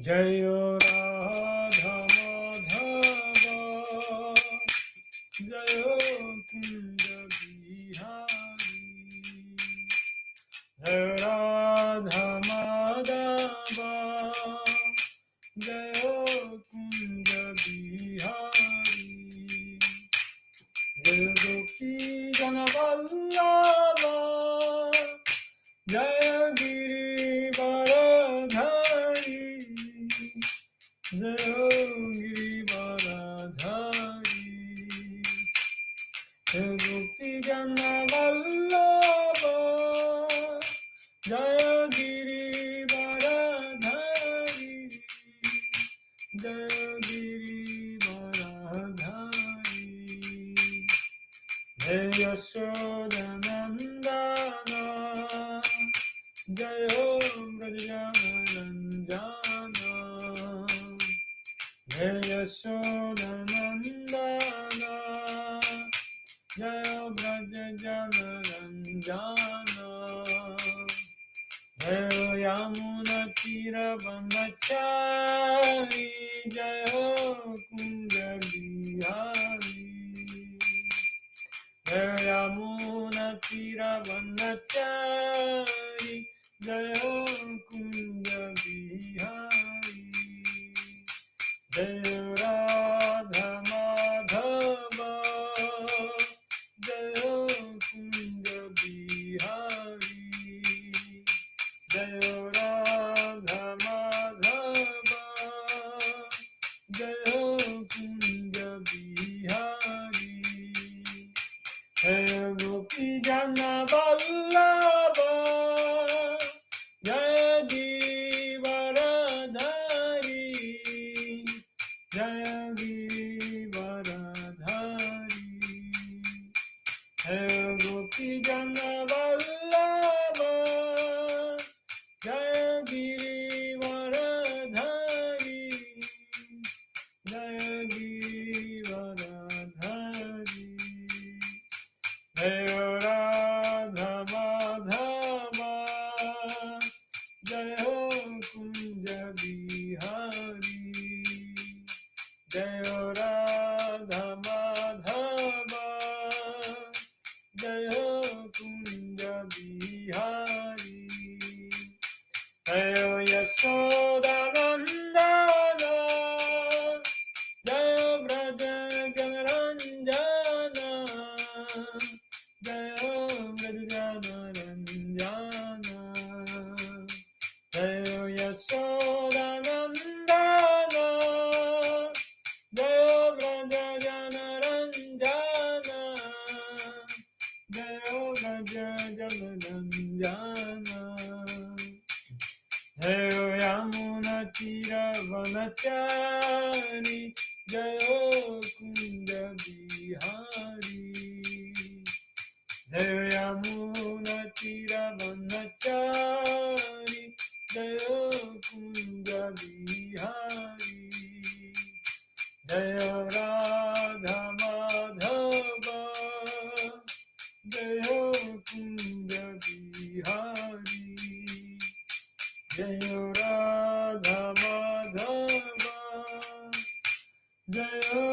Jayo Radha Madhava Jayo Kunja Bihari Jayo Radha Madhava Jayo Kunja Bihari Jayo Gopi Jana Vallabha Jaya Giri Varadhari Jaya Giri Varadhari Jaya Gopi Jana Vallabha Jaya Giri Varadhari Jaya Giri Varadhari Jaya Yashoda Nandana Jayo Brajaranjana Jaya Yashoda Nandana Jayo Brajaranjana Jayo Yamuna Tira Vandachari Jayo Kunja Bihari Jayo Yamuna Tira Vandachari Jayo Kunja Bihari Jayo Radha Madhava Jayo Kunja Bihari Jayo Radha Madhava Jayo Kunja Bihari Jayo Gopi Jana Vallabha Jaya Giri Varadhari Jaya Giri Varadhari Jaya Gopi Jana Vallabha Jaya Giri Varadhari Jaya Giri Varadhari Jayo Radha Madhava Jayo Kunja Bihari Jayo Radha Madhava Jayo Kunja Bihari Jayo Yashoda Nandana Jayo Brajaranjana Jayo Brajaranjana Jayo Yashoda Nandana Jayo Brajaranjana Jayo Brajaranjana Jayo Yamuna Tira Vanachari Jayo Kunja Bihari Jayo Yamuna Tira Vanachari Jayo Kunja Bihari Jayo Radha Madhava Jayo Kunja Bihari Jayo Radha Madhava Jayo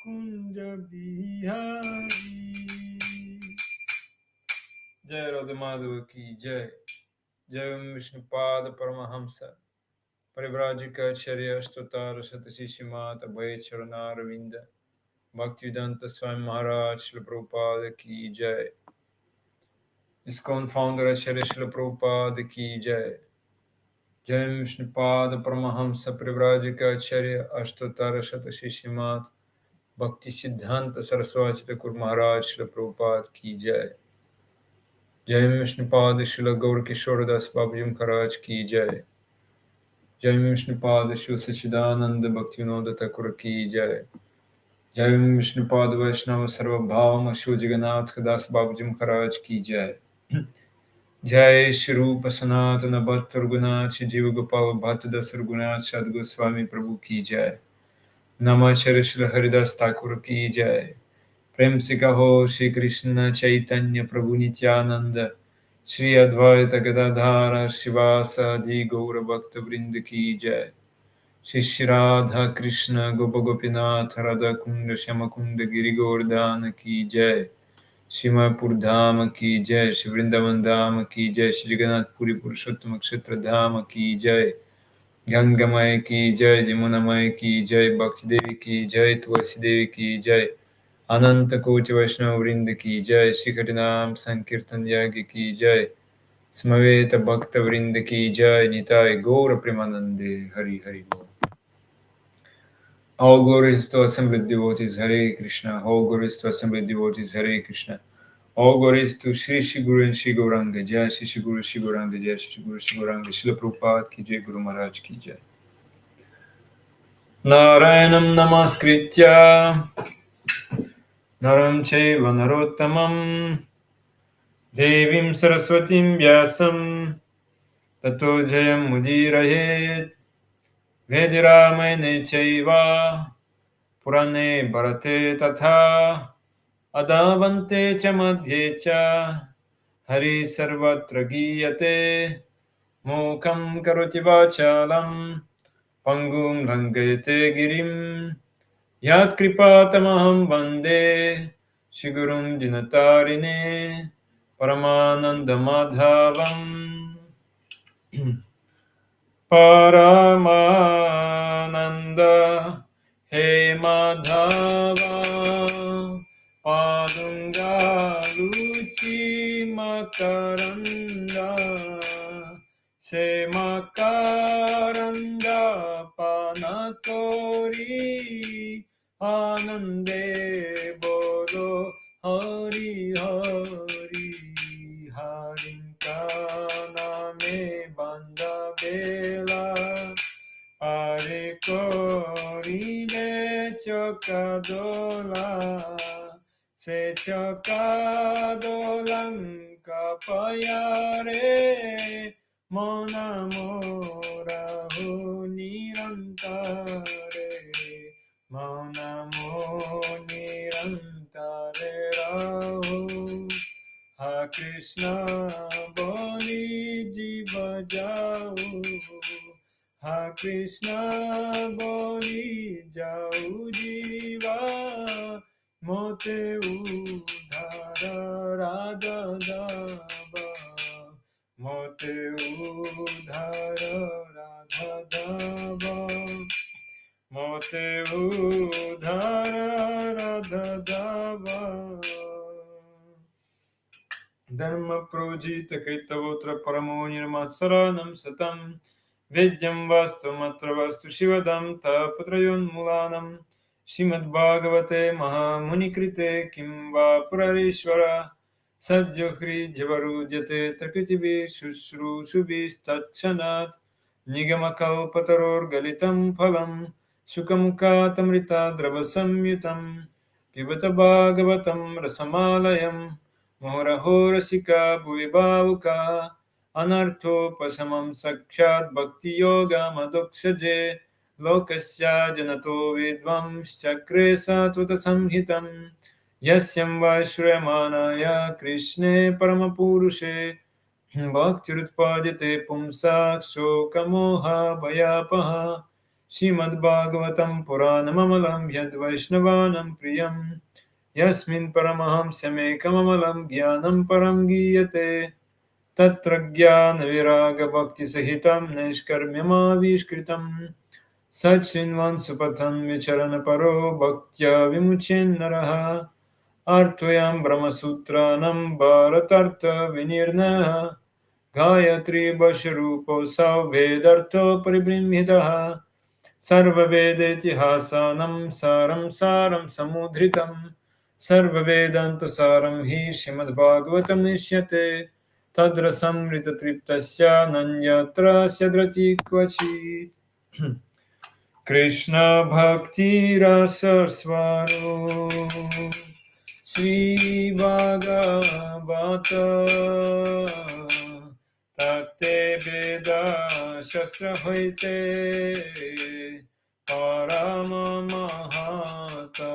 Kunja Bihari Jai Radha Madhava ki Jai Jai Vishnupad Paramahamsa Parivrajika Acharya Ashtotar Satashishya Mata Abhay Charana Ravinda Bhaktivedanta Swami Maharaj Srila Prabhupada ki Jai ISKCON founder Acharya Srila Prabhupada ki Jai Jai Vishnupad Paramahamsa Parivrajika Acharya Ashtotar Satashishya Mata Bhakti Siddhanta Saraswati Thakur Maharaj Srila Prabhupada ki Jai Jai Vishnupad Srila Gaur Kishore Das Babaji Maharaj ki Jai Jai Vishnupad Srila Sachidananda Bhaktivinoda Thakur ki Jai Jai Vishnupad Vaishnava Sarvabhauma Srila Jagannath Das Babaji Maharaj ki Jai Jai Shri Rupa Sanatana Bhattar Gunachi Jiva Gopal Bhatta Dasar Gunachi Ad Goswami Prabhu ki Jai Namacharya Srila Haridas Thakur ki Jai Prem se kaho Shri Krishna Chaitanya Prabhu Nityananda Shri Advaita Gadadhara Shivasa Adi Gaura Bhakta Vrinda ki Jai Shri Shri Radha Krishna Gopa Gopinath Radha Kunda Shama Kunda Giri Govardhana Ki Jai, Shimapur Dham Ki Jai, Shri Vrindavan Dham Ki Jai, Shri Jagannath Puri Purushottam Kshetra Dham Ki Jai, Gangamai Ki Jai, Jamunamai Ki Jai, Bhakti Devi Ki Jai, Tulsi Devi Ki Jai, Ananta Koti Vaishnava Vrinda Ki Jai, Shri Harinam Sankirtan Yagi Ki Jai, Smaveta Bhakta Vrinda Ki Jai, Nitai Gaura Premanande, Hari Hari Bol. All glories to assembled devotees, Hare Krishna. All glories to assembled devotees, Hare Krishna. All glories to Shri Shri Guru and Shri Gauranga. Jai Shri Shri Guru Shri Gauranga. Jai Shri Shri Guru Shri Gauranga. Srila Prabhupada ki Jai, Guru Maharaj ki Jai. Narayanam Namaskritya Naram Chaiva Narottamam Devim Saraswatim Vyasam Tato Jayam Mudirahet Vediramayane Chaiva Purane Bharate Tatha Adavante cha madhye cha Hari sarvatra giyate Mukam karoti vachalam Pangum langayate girim Yat kripatamaham bande Shigurum dinatarine Paramananda madhavam Paramananda He Madhava Padunga Luchi Makaranda Se Makaranda Panatori Anande Bolo Hari Hari Harinkana Me Banda Bela Hare Korile Chokadola Se Chokadolan Kapayare Mona Mora Nirantare Mona Nirantare Rahu Ha Krishna Boli Jiva Jau Ha Krishna Boli Jau Jiva Mote Udhara Radha Dava Mote Udhara Radha Dava Mote Udhara Radha Dava Dharma projita kaitavotra paramo nirmatsaranam satam Vedyam vastu matra vastu shivadam tapatrayon mulanam Shimad Bhagavate Mahamuni Kim va Purarishvara Sadhyo Hridyavarujyate Takritivi Shushru Shubhis Tatchanat Nigamakal Pataror Galitam Phalam Shukamukha Tamrita Dravasamyutam Pibata Bhagavatam Rasamalayam Moharaho Rasika Bhuvibhavuka Anartho Pasamam Sakshat Bhakti Yoga Madoksaje Lokasya Janato Vidvam Chakre Satvata Samhitam Yasyam Vaishramanaya Krishne Paramapurushe Bhaktirutpadite Pumsak Shokamoha Bhayapaha Shimad Bhagavatam Puranamamalam Yad Vaishnavanam Priyam Yasmin Paramahamsyamekamalam Jnanam Param Giyate Tatra Jnana Viraga Bhakti Sahitam Nishkarmyamaviskritam Sachinvan Supatan Vicharana Paro Bhaktya Vimuchen Naraha Artvayam Brahmasutranam Bharatartha Vinirnaha Gayatri Basharupo Vedartha Paribrimhidaha Sarva Veda Itihasanam Saram Saram Samudritam Sarva Vedanta Saram Hi Srimad Bhagavatam Nishyate Tadrasam Rita Triptasya Nanyatra Syadrati Kvachit Krishna Bhakti Rasa Swaro Sri Bhagavata Tate Veda Shastra Hoite Parama Mahata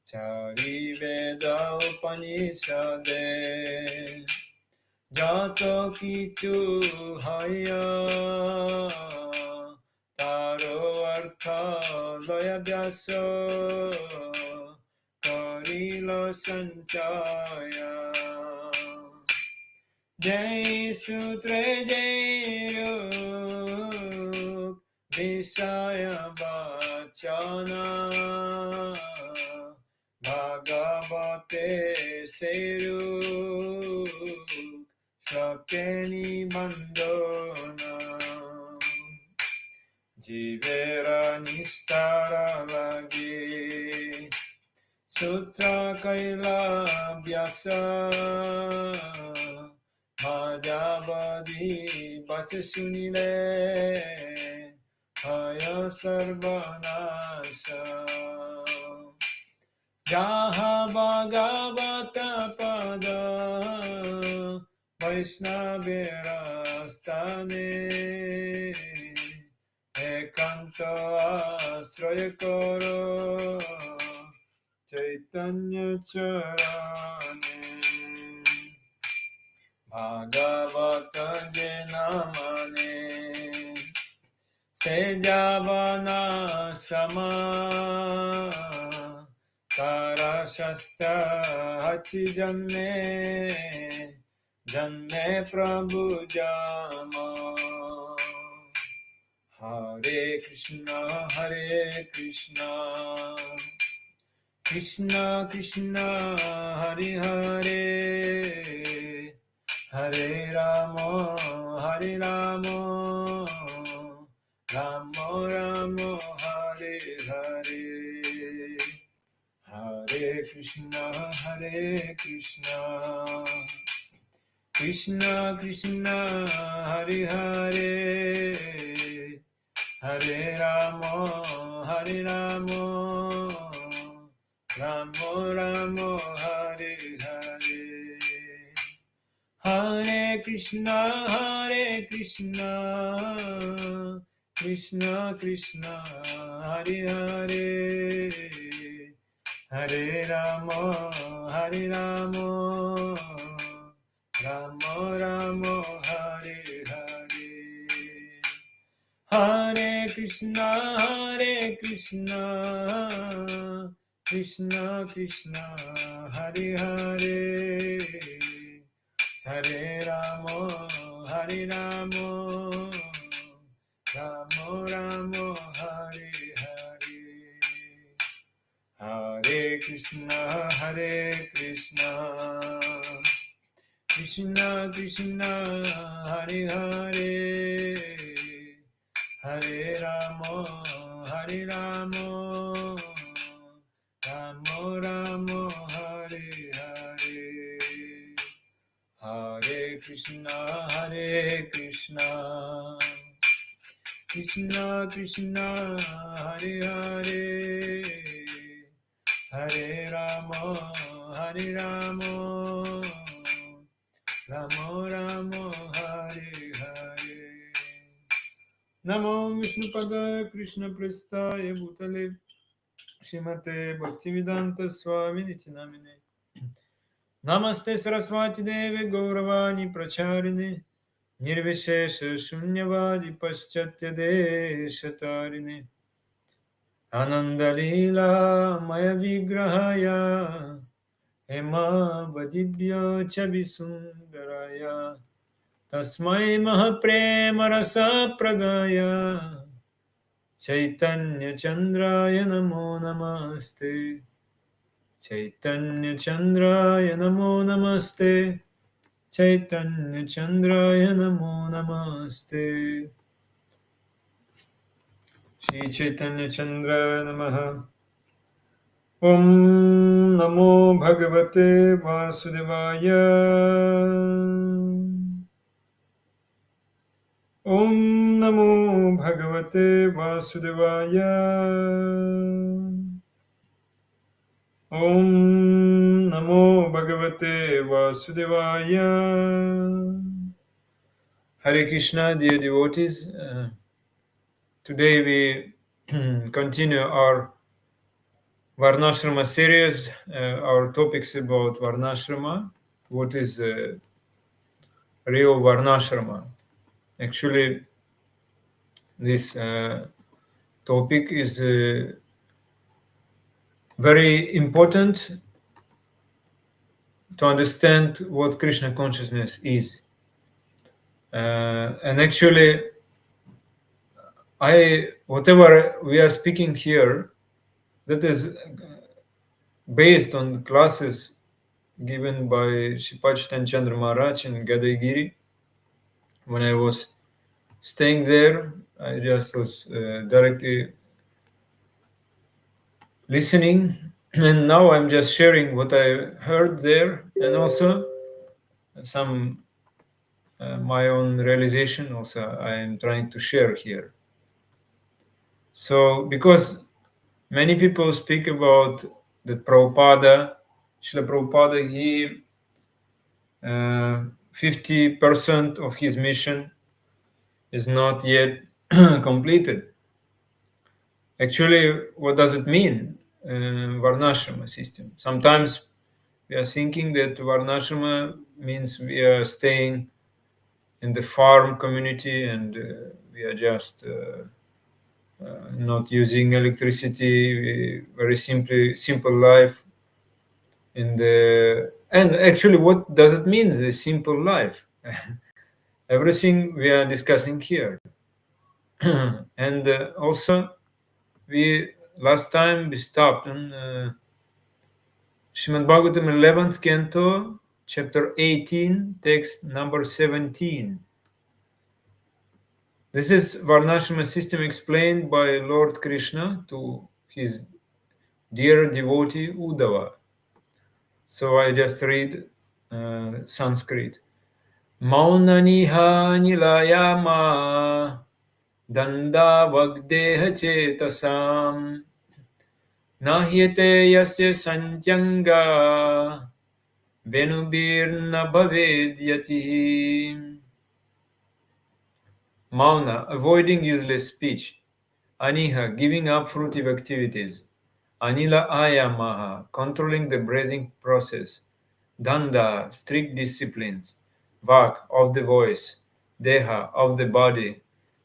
Chari Veda Upanishade Jato Kitu Haya prayaso karilo sanchaya. Jai Sutre Jai Rup Vishaya Bachana Bhagavate Seru Sakeni Bandona Jivera Nistara Lagi Sutra Kaila Vyasa Madhavadi Vasasunile Haya Sarvanasa Jaha Bhagavata Pada Vaishnavira Stane Ekanta Asraya Karo Chaitanya Charane Bhagavata Janamane Sejavana Sama Karashasta Hachijanne Janne Prabhu Jama Hare Krishna Krishna Krishna Hare Hare Hare Rama Hare Rama Rama Rama Hare Hare Hare Krishna Krishna Krishna Hare Hare Hare Rama Hare Rama Rama Rama Hare Hare Hare Krishna Krishna Krishna Hare Hare Hare Rama Hare Rama Rama Rama Hare Hare Hare Krishna Krishna Krishna Hare Hare Hare Rama Hare Rama Rama Rama Hare Hare Hare Krishna Krishna Krishna Hare Hare Hare Rama Hare Rama Rama Rama Hare Hare Hare Krishna Krishna Krishna Hare Hare Hare Rama Hare Rama Rama Rama Hare Hare Namo Vishnupada Krishna Prestaya Bhutale Shrimate Bhaktivedanta Swami Niti Namine Namaste Saraswati Deve Gauravani Pracharine Nirvishesha Shunyavadi Paschatya Deshatarine Anandalila Maya Vigrahaya Hema Vadibhya Chabisundaraya Tasmai Mahaprema Rasa Pradaya Chaitanya Chandraya Namo Namaste Chaitanya Chandraya Namo Namaste Chaitanya Chandraya Namo Namaste Shri Chaitanya Chandra Namaha Om Namo Bhagavate Vasudevaya Om Namo Bhagavate Vasudevaya Om Namo Bhagavate Vasudevaya Hare Krishna, dear devotees. Today we continue our Varnashrama series. Our topics about Varnashrama. What is real Varnashrama? Actually, this topic is very important to understand what Krishna consciousness is. And actually, whatever we are speaking here, that is based on classes given by Shipachtan Chandra Maharaj in Gadaigiri. When I was staying there, I just was directly listening, and now I'm just sharing what I heard there, and also some my own realization. Also, I am trying to share here. So, because many people speak about the Prabhupada, Srila Prabhupada, he 50% of his mission is not yet completed. Actually, what does it mean, Varnashrama system? Sometimes we are thinking that Varnashrama means we are staying in the farm community and we are just not using electricity, very simple life. And actually, what does it mean, the simple life? Everything we are discussing here. And also, we last time we stopped on Srimad Bhagavatam 11th canto, chapter 18, text number 17. This is Varnashrama system explained by Lord Krishna to his dear devotee Uddhava. So I just read Sanskrit. Maunaniha nilayama danda vagdeha chetasam nahyate yasya santyanga venubirna bhavedyati. Mauna, avoiding useless speech. Aniha, giving up fruitive activities. Anila ayamaha, controlling the breathing process. Danda, strict disciplines. Vak, of the voice. Deha, of the body.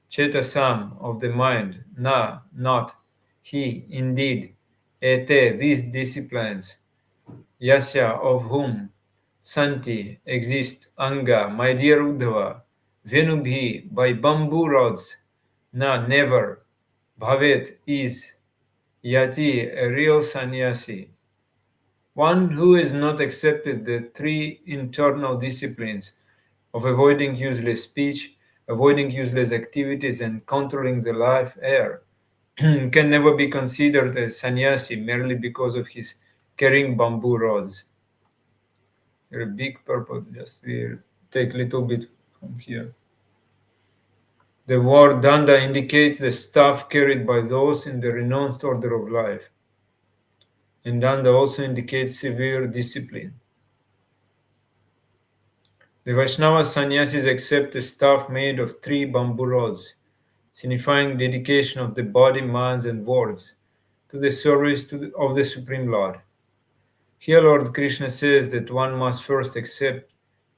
Chetasam, of the mind. Na, not. He, indeed. Ete, these disciplines. Yasya, of whom. Santi, exist. Anga, my dear Uddhava. Venubhi, by bamboo rods. Na, never. Bhavet, is. Yati, a real sannyasi. One who has not accepted the three internal disciplines of avoiding useless speech, avoiding useless activities, and controlling the life air can never be considered a sannyasi merely because of his carrying bamboo rods. A big purpose, just we'll take a little bit from here. The word danda indicates the staff carried by those in the renounced order of life. And danda also indicates severe discipline. The Vaishnava sannyasis accept a staff made of three bamboo rods, signifying dedication of the body, minds, and words to the service of the Supreme Lord. Here, Lord Krishna says that one must first accept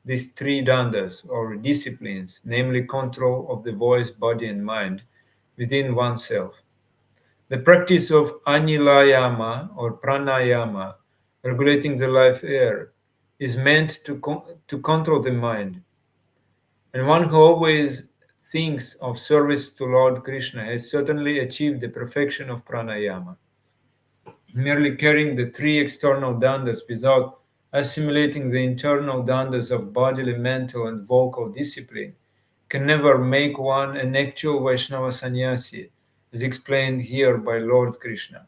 these three dandas or disciplines, namely control of the voice, body, and mind within oneself. The practice of anilayama or pranayama, regulating the life air, is meant to control the mind. And one who always thinks of service to Lord Krishna has certainly achieved the perfection of pranayama. Merely carrying the three external dandas without assimilating the internal dandas of bodily, mental, and vocal discipline can never make one an actual Vaishnava sannyasi, as explained here by Lord Krishna.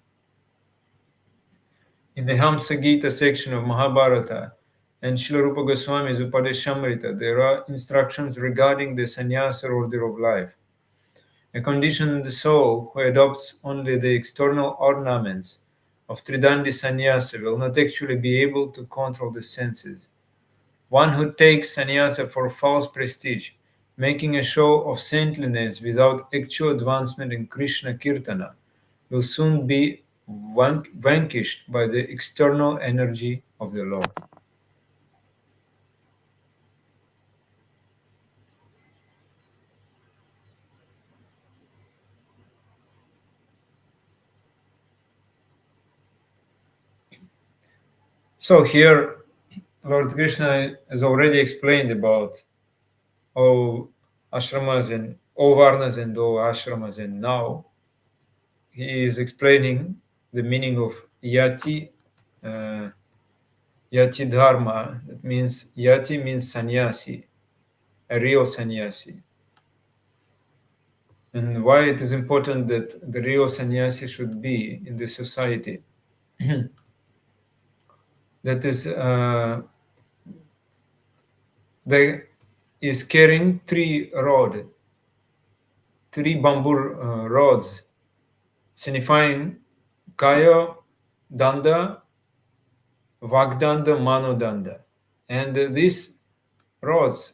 In the Hamsa Gita section of Mahabharata and Srila Rupa Goswami's Upadeshamrita, there are instructions regarding the sannyasa order of life. A conditioned soul who adopts only the external ornaments of Tridandi sannyasa will not actually be able to control the senses. One who takes sannyasa for false prestige, making a show of saintliness without actual advancement in Krishna Kirtana, will soon be vanquished by the external energy of the Lord. So here, Lord Krishna has already explained about all ashramas and all varnas and all ashramas, and now he is explaining the meaning of yati, uh, yati dharma. That means yati means sannyasi, a real sannyasi. And why it is important that the real sannyasi should be in the society. That is, they is carrying three bamboo rods, signifying kaya, danda, vagdanda, manodanda. And these rods,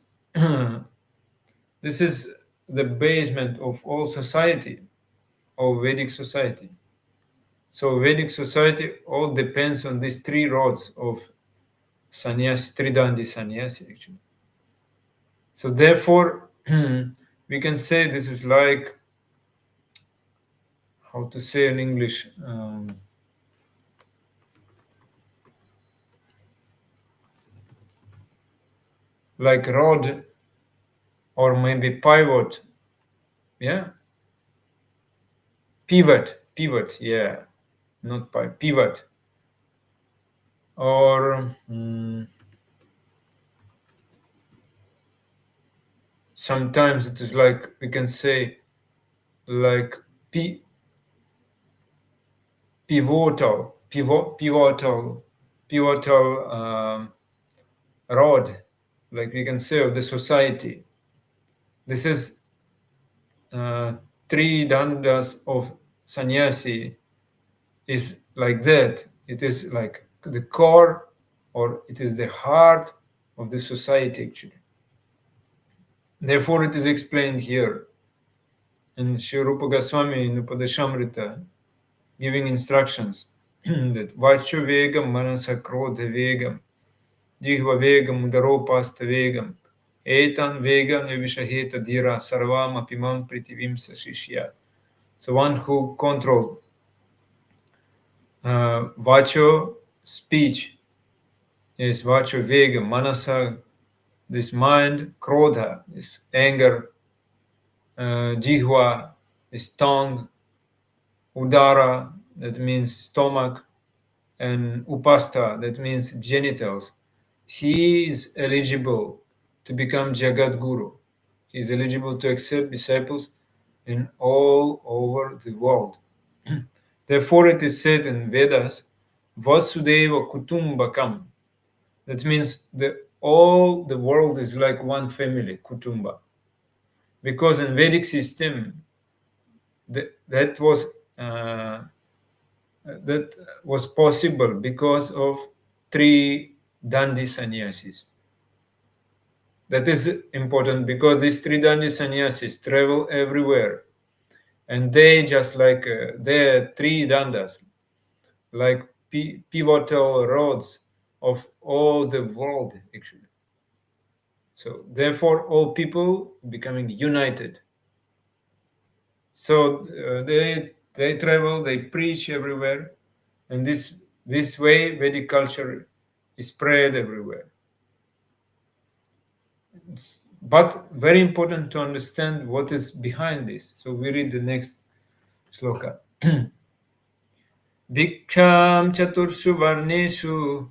this is the basement of all society, of Vedic society. So Vedic society all depends on these three rods of sannyasi, tridandi sannyasi actually. So therefore, we can say this is like, how to say in English, like rod or maybe pivot, yeah, pivot, yeah, not pivot, or sometimes it is like we can say like pivotal, rod, like we can say of the society. This is three dandas of sannyasi is like that. It is like the core, or it is the heart of the society actually. Therefore, it is explained here in Sri Rupa Goswami in Upadeshamrita, giving instructions that Vachu Vegam Manasa Krodha Vegam Jihva Vegam Udaropasta Vegam Etan Vegam Yavishaheta Dhira Sarvam Apimam Pritivimsa Shishya. So one who controls Vacho, speech, is Vacho Vegam, Manasa, this mind, Krodha, this anger, Jihva, this tongue, Udara, that means stomach, and Upasta, that means genitals. He is eligible to become Jagat Guru. He is eligible to accept disciples in all over the world. Therefore, it is said in Vedas, Vasudeva Kutumbakam. That means all the world is like one family, Kutumba. Because in Vedic system, that was uh, that was possible because of three Dandi sannyasis. That is important because these three Dandi sannyasis travel everywhere, and they just like they're three dandas, like pivotal roads of all the world actually. So therefore, all people becoming united. So they travel, they preach everywhere, and this way Vedic culture is spread everywhere. But very important to understand what is behind this. So we read the next sloka. Diksham chaturshu varneshu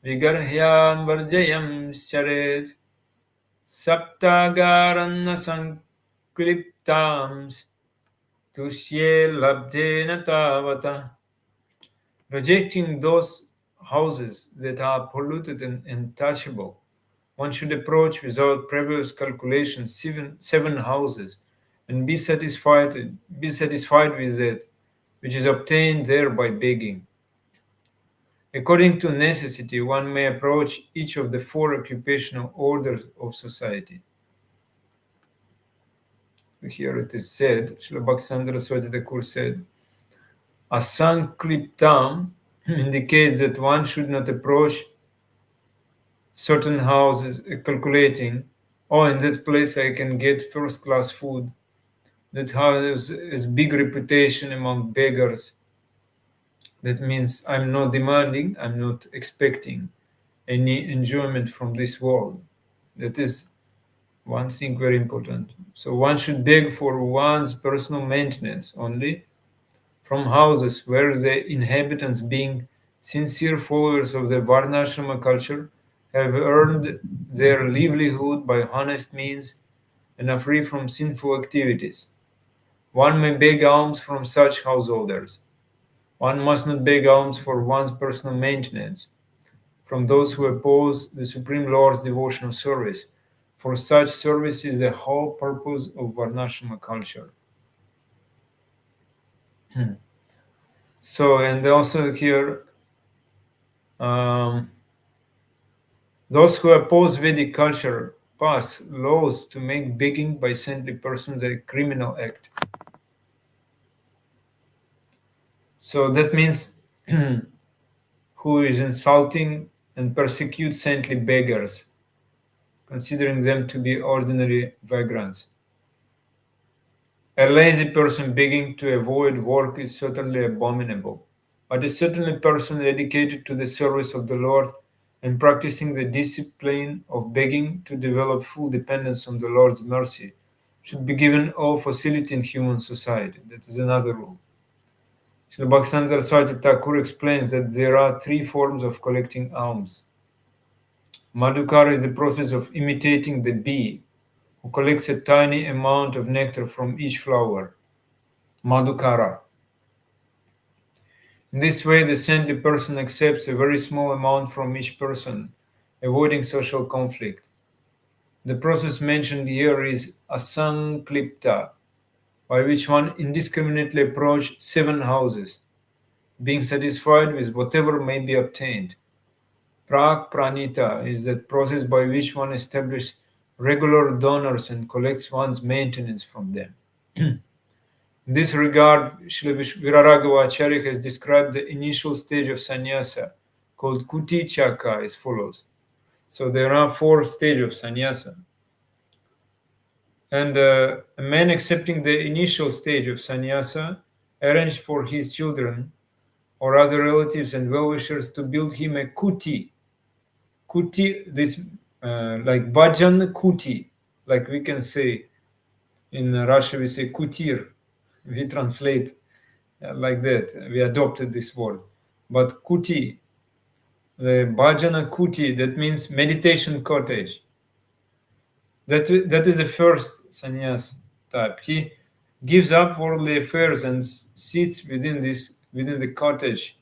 vigarhyan varjayam sharet saptagaranna sankliptams tushye labdena tavata. Rejecting those houses that are polluted and untouchable, one should approach without previous calculation seven houses and be satisfied with it, which is obtained there by begging. According to necessity, one may approach each of the four occupational orders of society. Here it is said, Srila Bhaktisandra Saraswati Thakur said, Asankliptam indicates that one should not approach certain houses calculating, oh, in that place I can get first class food, that house has big reputation among beggars, That means I'm not demanding, I'm not expecting any enjoyment from this world. That is one thing very important. So one should beg for one's personal maintenance only from houses where the inhabitants, being sincere followers of the Varnashrama culture, have earned their livelihood by honest means and are free from sinful activities. One may beg alms from such householders. One must not beg alms for one's personal maintenance from those who oppose the Supreme Lord's devotional service, for such service is the whole purpose of Varnashrama culture. So, and also here, those who oppose Vedic culture pass laws to make begging by saintly persons a criminal act. So that means who is insulting and persecutes saintly beggars, considering them to be ordinary vagrants. A lazy person begging to avoid work is certainly abominable, but a certainly person dedicated to the service of the Lord and practicing the discipline of begging to develop full dependence on the Lord's mercy should be given all facility in human society. That is another rule. Srila Bhaktivinoda Saraswati Thakur explains that there are three forms of collecting alms. Madhukara is the process of imitating the bee who collects a tiny amount of nectar from each flower. Madhukara. In this way, the saintly person accepts a very small amount from each person, avoiding social conflict. The process mentioned here is asanklipta, by which one indiscriminately approaches 7 houses, being satisfied with whatever may be obtained. Prak pranita is that process by which one establishes regular donors and collects one's maintenance from them. In this regard, Srila Viraragava Acharya has described the initial stage of sannyasa, called kuti chaka, as follows. So there are 4 stages of sannyasa. And a man accepting the initial stage of sannyasa arranged for his children or other relatives and well-wishers to build him a kuti. Kuti, this like bhajan kuti, like we can say in Russia, we say kutir. We translate like that. We adopted this word. But kuti, the bhajana kuti, that means meditation cottage. That is the first sannyas type. He gives up worldly affairs and sits within the cottage,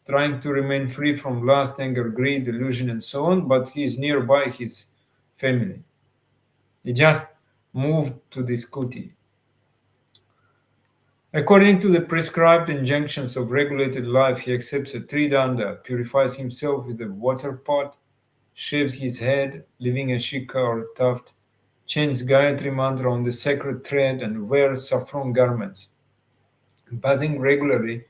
trying to remain free from lust, anger, greed, delusion, and so on. But he is nearby his family. He just moved to this kuti. According to the prescribed injunctions of regulated life, he accepts a tridanda, purifies himself with a water pot, shaves his head, leaving a shikha or tuft, chants Gayatri mantra on the sacred thread, and wears saffron garments. Bathing regularly,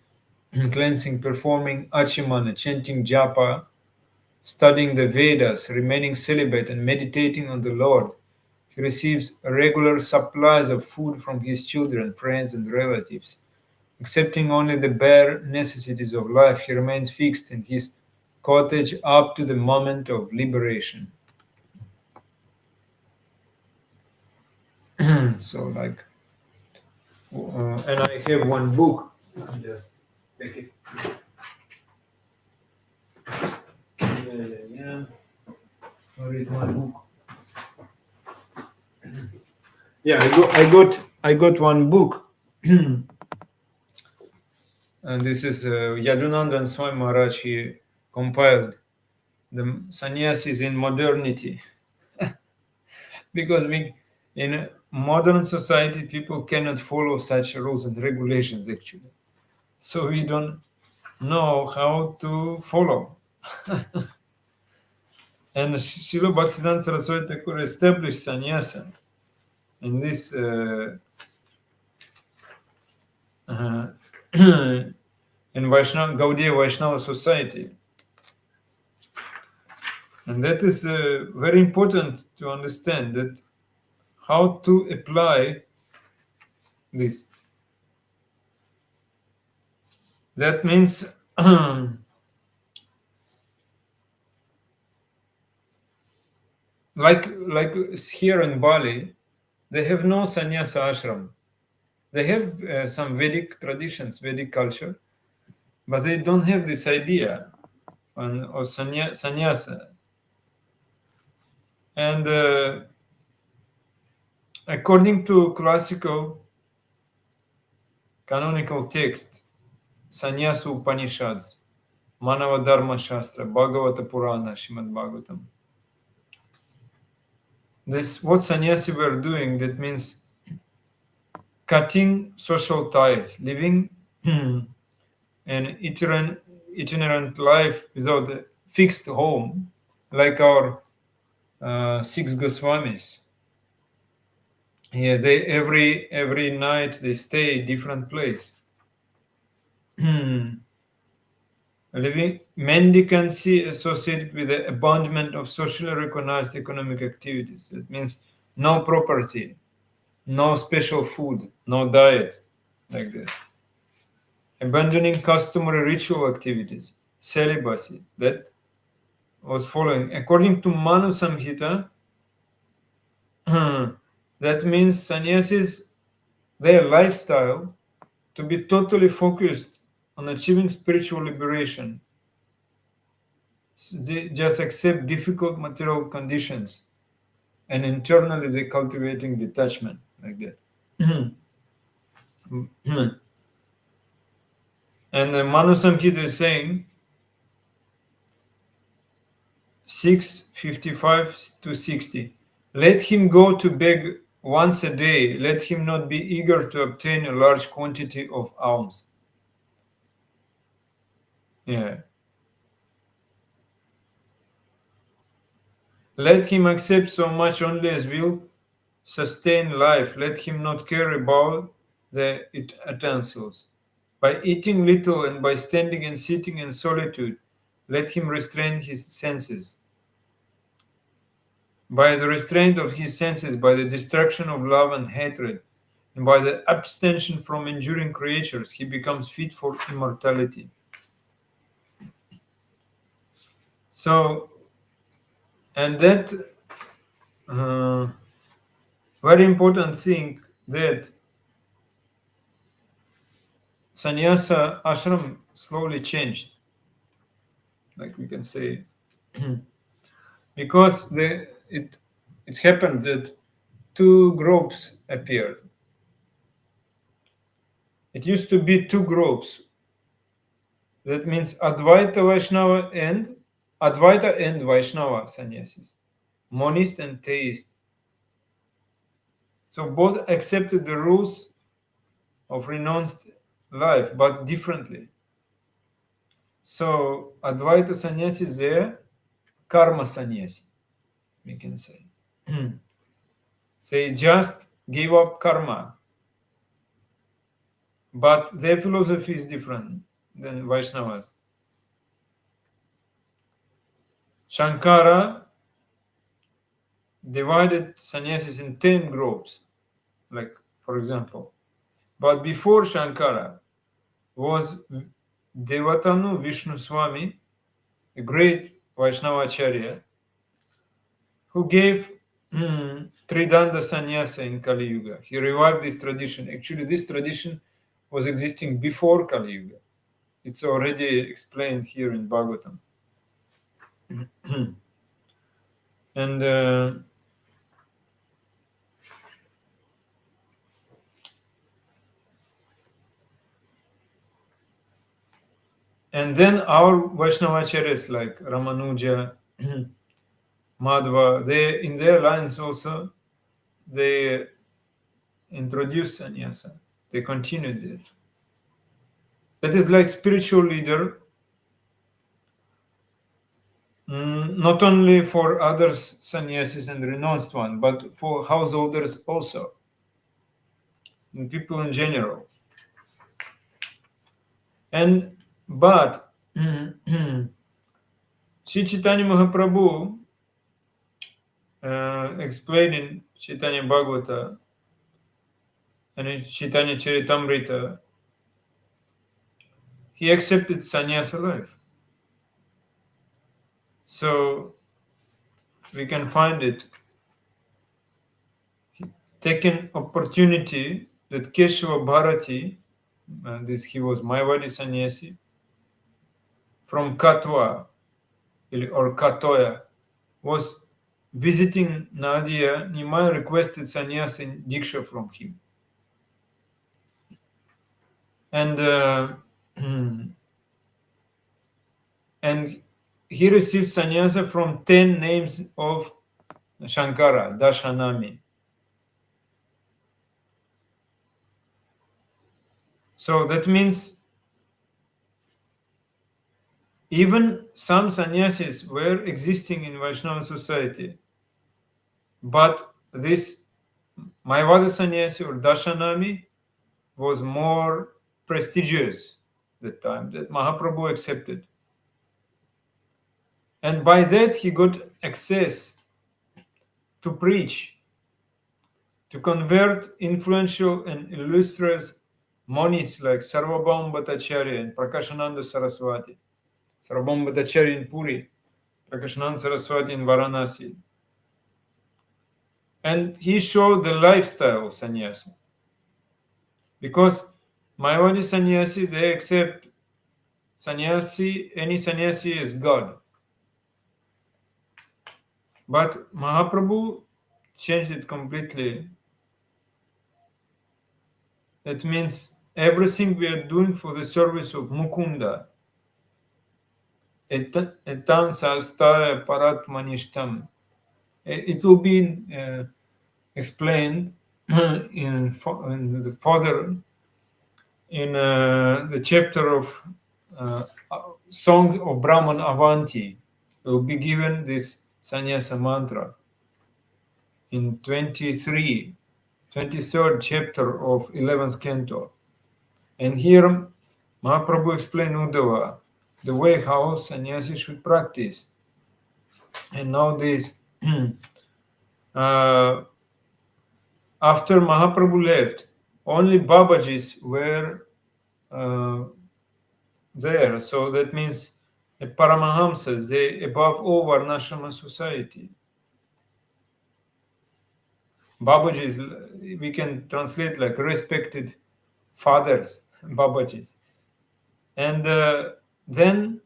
cleansing, performing achimana, chanting japa, studying the Vedas, remaining celibate, and meditating on the Lord, he receives regular supplies of food from his children, friends, and relatives. Accepting only the bare necessities of life, he remains fixed in his cottage up to the moment of liberation. So, like, and I have one book. Just take it. Yeah. Where is my book? Yeah, I got one book. And this is Yadunandan Swami Maharaj. He compiled the sannyasis in modernity, because in a modern society people cannot follow such rules and regulations actually. So we don't know how to follow. And Srila Bhaktivedanta Saraswati Thakur established sannyasa in this in Vaishnava, Gaudiya Vaishnava society. And that is very important to understand, that how to apply this. That means like here in Bali, they have no sannyasa ashram. They have some Vedic traditions, Vedic culture, but they don't have this idea of sannyasa. And according to classical canonical text, Sannyasa Upanishads, Manava Dharma Shastra, Bhagavata Purana, Shrimad Bhagavatam. This what sannyasi were doing. That means cutting social ties, living an itinerant life without a fixed home, like our six Goswamis. Yeah, they every night they stay different place. Living mendicancy associated with the abandonment of socially recognized economic activities. That means no property, no special food, no diet, like that. Abandoning customary ritual activities, celibacy. That was following. According to Manu Samhita, that means sannyasis, their lifestyle, to be totally focused on achieving spiritual liberation. They just accept difficult material conditions and internally they're cultivating detachment like that. And Manu Samhita is saying 6:55 to 60. Let him go to beg once a day. Let him not be eager to obtain a large quantity of alms. Yeah. Let him accept so much only as will sustain life. Let him not care about the utensils. By eating little and by standing and sitting in solitude, let him restrain his senses. By the restraint of his senses, by the destruction of love and hatred, and by the abstention from injuring creatures, he becomes fit for immortality. So, and that very important thing that sannyasa ashram slowly changed, like we can say, because it happened that two groups appeared. It used to be two groups. That means Advaita and Vaishnava sannyasis, monist and theist. So both accepted the rules of renounced life, but differently. So Advaita sannyasi is there, karma sannyasi, we can say. They just give up karma, but their philosophy is different than Vaishnavas. Shankara divided sannyasis in 10 groups, like for example. But before Shankara was Devatanu Vishnu Swami, a great Vaishnavacharya, who gave Tridanda Sannyasa in Kali Yuga. He revived this tradition. Actually, this tradition was existing before Kali Yuga. It's already explained here in Bhagavatam. And then our Vaishnavacharyas like Ramanuja, Madhva, they in their lines also they introduced sannyasa. They continued it. That is like spiritual leader, not only for others sannyasis and renounced one, but for householders also, and people in general. And but Sri Chaitanya Mahaprabhu explained in Chaitanya Bhagavata and in Chaitanya Charitamrita, he accepted sannyasa life. So we can find it taken opportunity that Keshava Bharati, this he was Mayavadi sannyasi, from Katwa or Katoya, was visiting Nadia. Nimai requested sannyasi diksha from him, and and he received sannyasa from 10 names of Shankara, Dashanami. So that means even some sannyasis were existing in Vaishnava society, but this Mayavada sannyasi or Dashanami was more prestigious that time, that Mahaprabhu accepted. And by that he got access to preach, to convert influential and illustrious monis like Sarvabhauma Bhattacharya and Prakashananda Saraswati. Sarvabhauma Bhattacharya in Puri, Prakashananda Saraswati in Varanasi. And he showed the lifestyle of sannyasi. Because Mayavadi sannyasi, they accept sannyasi, any sannyasi is God. But Mahaprabhu changed it completely. That means everything we are doing for the service of Mukunda. Etam sastaya paratmanishtam. It will be explained in the further in the chapter of uh, Song of Brahman Avanti. Will be given this sannyasa mantra in 23rd chapter of 11th canto. And here Mahaprabhu explained Uddhava the way how sannyasi should practice. And nowadays, after Mahaprabhu left, only Babajis were uh, there. So that means the Paramahamsas, they above all Varnashrama society. Babajis, we can translate like respected fathers, Babajis. And then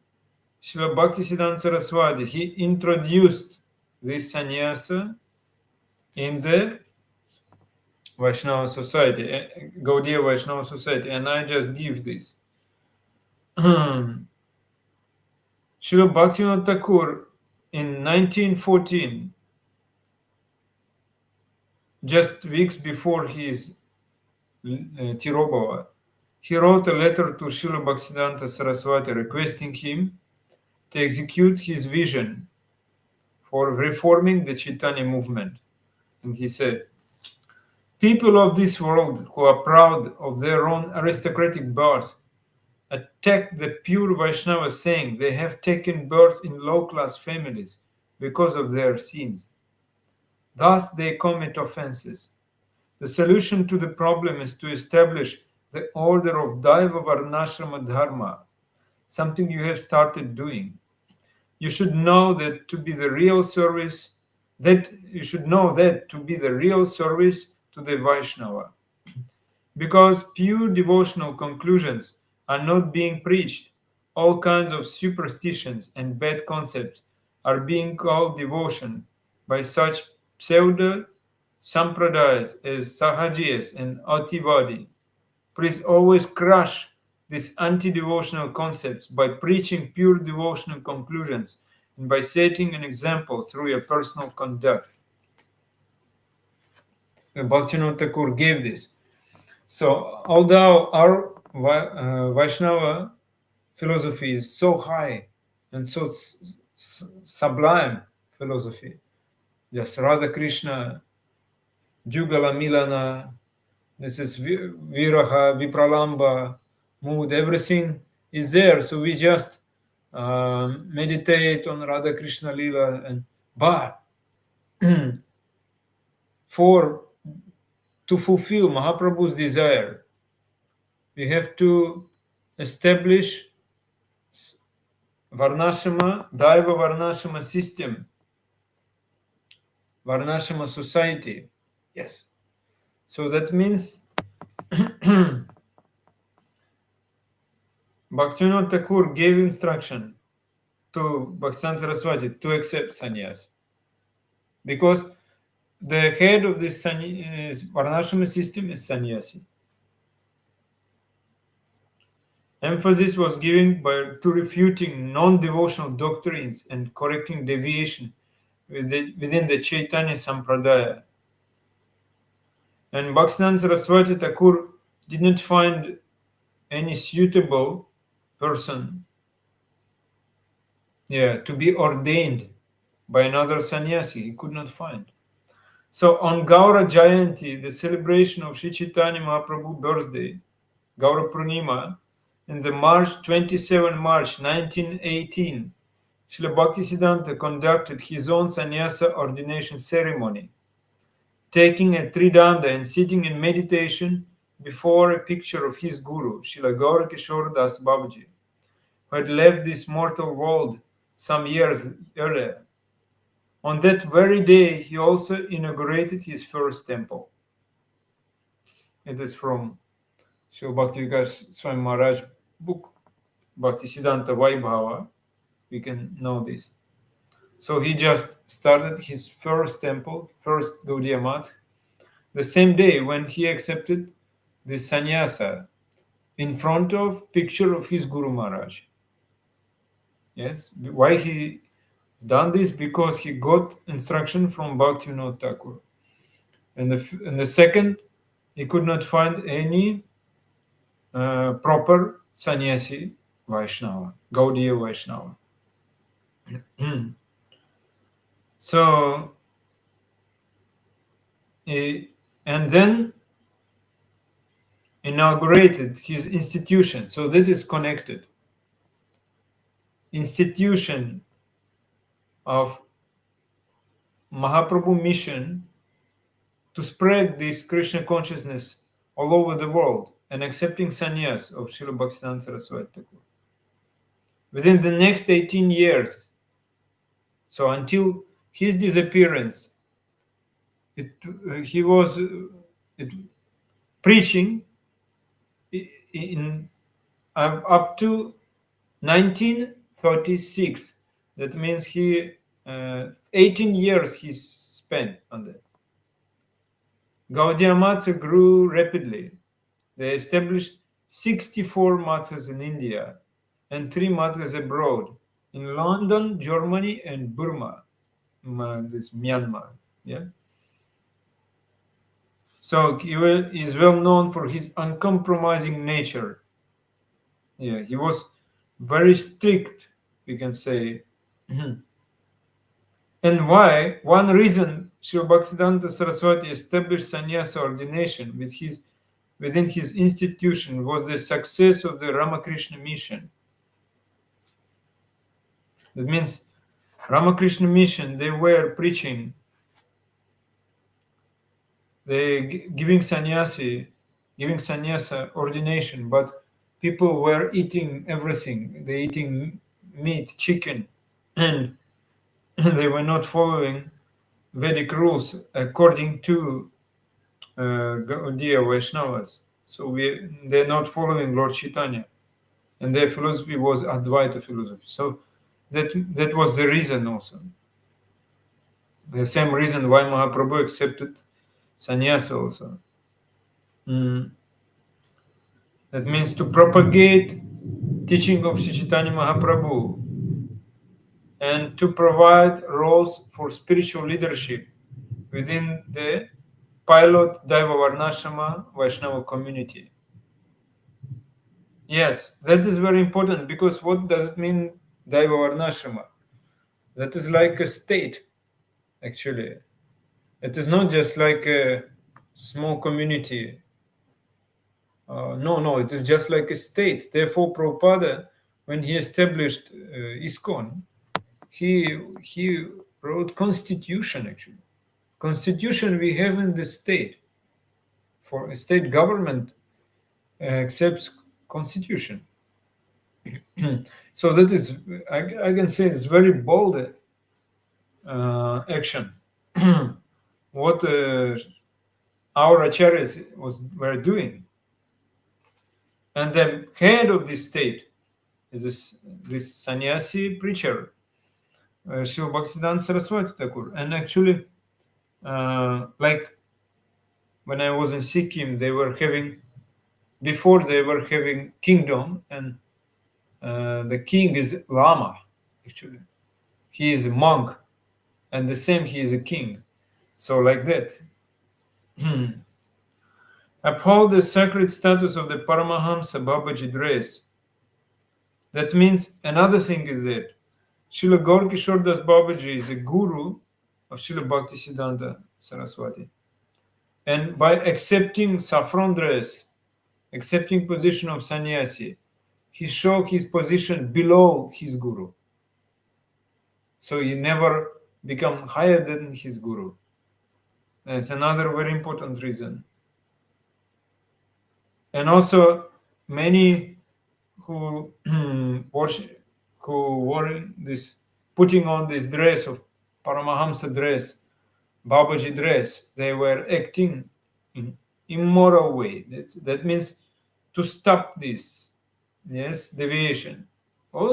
Srila Bhaktisiddhanta Saraswati, he introduced this sannyasa in the Vaishnava society, Gaudiya Vaishnava society, and I just give this. Srila Bhaktivinoda Thakur in 1914, just weeks before his Tirobhava, he wrote a letter to Srila Bhaktisiddhanta Saraswati requesting him to execute his vision for reforming the Chaitanya movement. And he said, people of this world who are proud of their own aristocratic birth attack the pure Vaishnavas, saying they have taken birth in low-class families because of their sins. Thus they commit offenses. The solution to the problem is to establish the order of Daiva Varnashrama Dharma, something you have started doing. You should know that to be the real service, that you should know that to be the real service to the Vaishnava. Because pure devotional conclusions are not being preached, all kinds of superstitions and bad concepts are being called devotion by such pseudo sampradayas as Sahajiyas and Ativadi. Please always crush these anti-devotional concepts by preaching pure devotional conclusions and by setting an example through your personal conduct. Bhaktivinoda Thakur gave this. So, although our Vaishnava philosophy is so high and so sublime philosophy, just Radha Krishna, Jugala Milana, this is Viraha, Vipralamba, mood, everything is there. So we just meditate on Radha Krishna Lila, and but for to fulfill Mahaprabhu's desire, we have to establish Varnashama, Daiva Varnashama system, Varnashama society. Yes. So that means Bhaktivinoda Thakur gave instruction to Bhaktivedanta Saraswati to accept sannyas, because the head of this Varnashama system is sannyasi. Emphasis was given to refuting non-devotional doctrines and correcting deviation within the Chaitanya Sampradaya. And Bhaktivedanta Saraswati Thakur did not find any suitable person to be ordained by another sannyasi. He could not find. So on Gaura Jayanti, the celebration of Sri Chaitanya Mahaprabhu's birthday, Gaura Purnima, in the 27 March 1918, Srila Bhaktisiddhanta conducted his own sannyasa ordination ceremony, taking a tridanda and sitting in meditation before a picture of his guru, Srila Gaura Kishore Das Babaji, who had left this mortal world some years earlier. On that very day, he also inaugurated his first temple. It is from Srila Bhakti Swami Maharaj book, Bhaktisiddhanta Vaibhava. We can know this. So he just started his first temple, first Gaudiya Math, the same day when he accepted the sannyasa in front of picture of his Guru Maharaj. Yes, why he done this? Because he got instruction from Bhaktivinoda Thakur. And the second, he could not find any proper sannyasi Vaishnava, Gaudiya Vaishnava. So, and then inaugurated his institution. So that is connected. Institution of Mahaprabhu mission to spread this Krishna consciousness all over the world and accepting sannyas of Srila Bhaktivedanta Saraswati Thakur. Within the next 18 years, so until his disappearance, he was preaching in up to 1936. That means he 18 years he spent on that. Gaudiya Math grew rapidly. They established 64 mathas in India and 3 mathas abroad, in London, Germany, and Burma, this Myanmar. Yeah. So he is well known for his uncompromising nature. Yeah, he was very strict, we can say. And why? One reason Srila Bhaktisiddhanta Saraswati established sannyasa ordination within his institution was the success of the Ramakrishna mission. That means Ramakrishna mission, they were preaching, they giving sannyasa ordination, but people were eating everything. They eating meat, chicken, and they were not following Vedic rules according to Gaudiya Vaishnavas. So they're not following Lord Chaitanya, and their philosophy was Advaita philosophy. So that was the reason also. The same reason why Mahaprabhu accepted sannyasa also. That means to propagate teaching of Sri Chaitanya Mahaprabhu and to provide roles for spiritual leadership within the pilot Daiva Varnashama Vaishnava community. Yes, that is very important, because what does it mean, Daiva Varnashama? That is like a state, actually. It is not just like a small community. No, it is just like a state. Therefore, Prabhupada, when he established ISKCON, he wrote constitution, actually. Constitution we have in the state. For a state government accepts constitution. So that is, I can say, it's very bold action. What our acharyas were doing, and the head of this state is this sannyasi preacher, Srila Bhaktivedanta Saraswati Thakur. And actually, like when I was in Sikkim, before they were having kingdom, and the king is Lama, actually. He is a monk, and the same, he is a king. So like that. Uphold the sacred status of the Paramahamsa Babaji dress. That means another thing is that Srila Gaur Kishore Das Babaji is a guru of Srila Bhaktisiddhanta Saraswati. And by accepting saffron dress, accepting position of sannyasi, he showed his position below his guru. So he never become higher than his guru. That's another very important reason. And also, many who worship, who wore this, putting on this dress of Paramahamsa dress, Babaji dress, they were acting in immoral way. That means to stop this, yes, deviation.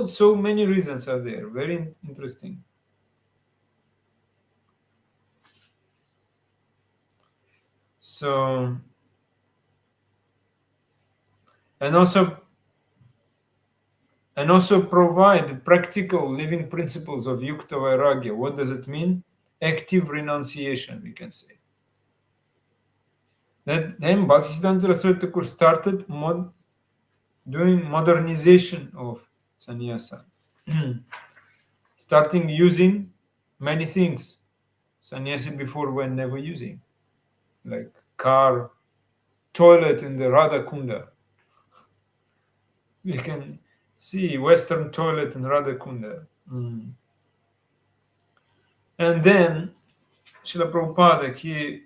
So many reasons are there. Very interesting. So, and also provide practical living principles of Yukta Vairagya. What does it mean? Active renunciation, we can say. That then Bhaktisiddhanta Saraswati Thakur started doing modernization of sannyasa, starting using many things sannyasi before were never using, like car, toilet in the Radha Kunda. We can see Western toilet in Radha Kunda. And then Srila Prabhupada, he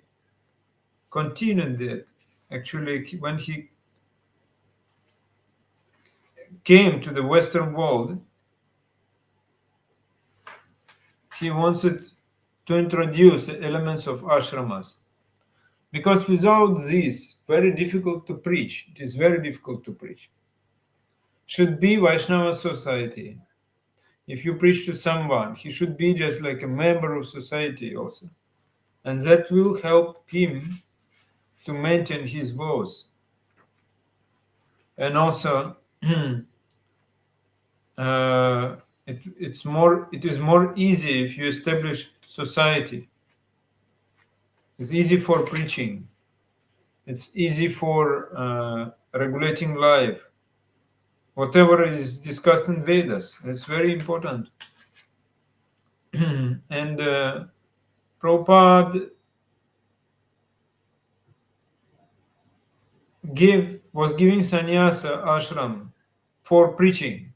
continued that. Actually, when he came to the Western world, he wanted to introduce elements of ashramas. Because without this, very difficult to preach. It is very difficult to preach. Should be Vaishnava society. If you preach to someone, he should be just like a member of society also. And that will help him to maintain his vows. And also, it is more easy if you establish society. It's easy for preaching. It's easy for regulating life. Whatever is discussed in Vedas, it's very important. And Prabhupada was giving sannyasa ashram for preaching.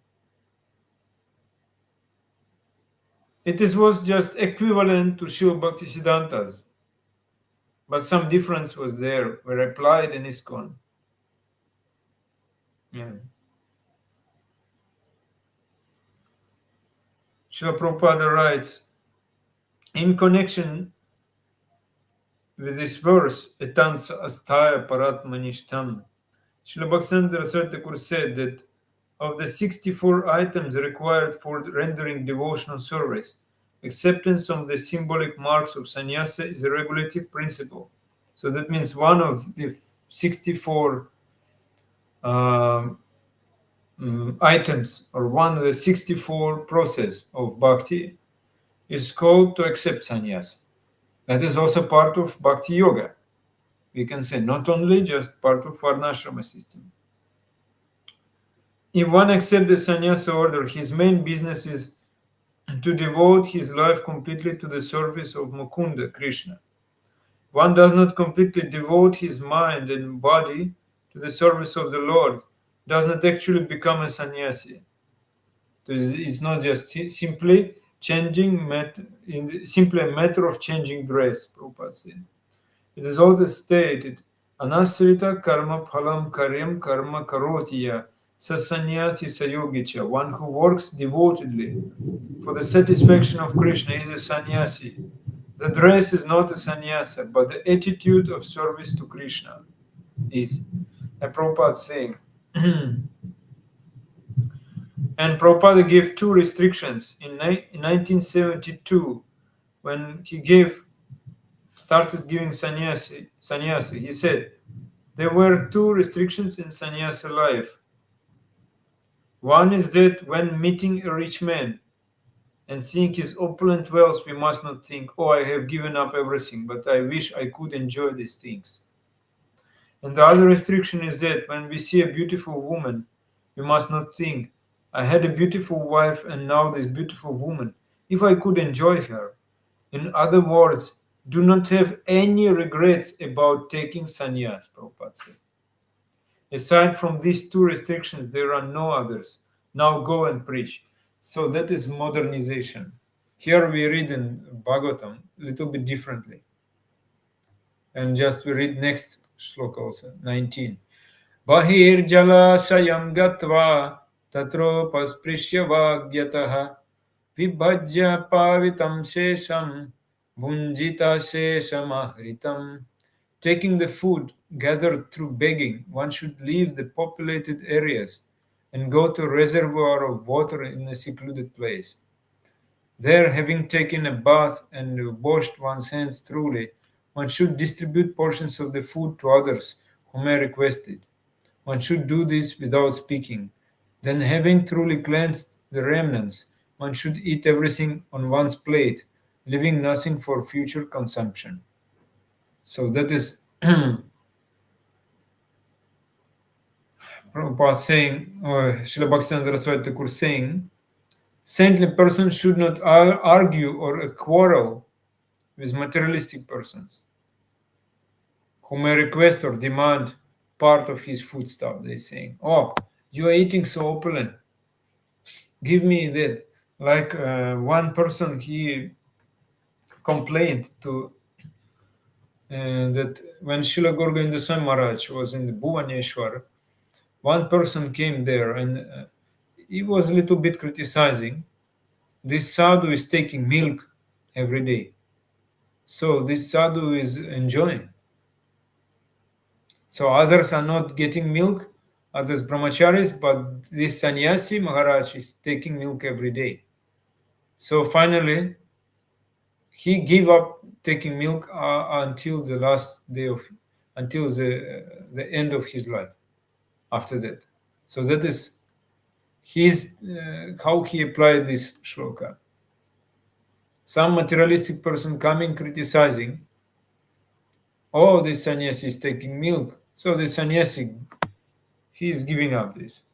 Was just equivalent to Shiva Bhaktisiddhanta's, but some difference was there, were applied in ISKCON. Yeah. Srila Prabhupada writes, in connection with this verse, etansa astaya paratmanishtam, Srila Bhaktisiddhanta Saraswati Thakur said that of the 64 items required for rendering devotional service, acceptance of the symbolic marks of sannyasa is a regulative principle. So that means one of the 64 items, or one of the 64 process of bhakti, is called to accept sannyasa. That is also part of bhakti yoga. We can say not only just part of varnashrama system. If one accepts the sannyasa order, his main business is to devote his life completely to the service of Mukunda, Krishna. One does not completely devote his mind and body to the service of the Lord, does not actually become a sannyasi. It's not just simply simply a matter of changing dress, Prabhupada said. It is also stated, anasrita karma phalam karyam karma karotiya Sasanyasi sayogicha, one who works devotedly for the satisfaction of Krishna is a sannyasi. The dress is not a sannyasa, but the attitude of service to Krishna is. And Prabhupada saying, and Prabhupada gave two restrictions in 1972 when he started giving sannyasi. He said there were two restrictions in sannyasa life. One is that when meeting a rich man and seeing his opulent wealth, we must not think, oh, I have given up everything, but I wish I could enjoy these things. And the other restriction is that when we see a beautiful woman, we must not think, I had a beautiful wife and now this beautiful woman, if I could enjoy her. In other words, do not have any regrets about taking sannyas, Prabhupada said. Aside from these two restrictions, there are no others. Now go and preach. So that is modernization. Here we read in Bhagavatam a little bit differently. And just we read next shloka also, 19. Bahir jala sayam gatva tatropasprisya vagyatah vibhajya pavitam sesam bhunjita sesamahritam. Taking the food gathered through begging, one should leave the populated areas and go to a reservoir of water in a secluded place. There, having taken a bath and washed one's hands thoroughly, one should distribute portions of the food to others who may request it. One should do this without speaking. Then, having truly cleansed the remnants, one should eat everything on one's plate, leaving nothing for future consumption. So that is Prabhupada saying, or Srila Bhaktivinoda Saraswati Thakur saying, saintly persons should not argue or quarrel with materialistic persons who may request or demand part of his foodstuff. They're saying, oh, you are eating so opulent, give me that. Like one person, he complained to that when Srila Gorgovinda Swami Maharaj was in the Bhuvaneshwar, one person came there and he was a little bit criticizing. This sadhu is taking milk every day. So this sadhu is enjoying. So others are not getting milk, others brahmacharis, but this sannyasi Maharaj is taking milk every day. So finally, he gave up taking milk until the last day of, until the end of his life. After that, so that is his how he applied this shloka. Some materialistic person coming criticizing, oh, this sannyasi is taking milk, so the sannyasi, he is giving up this.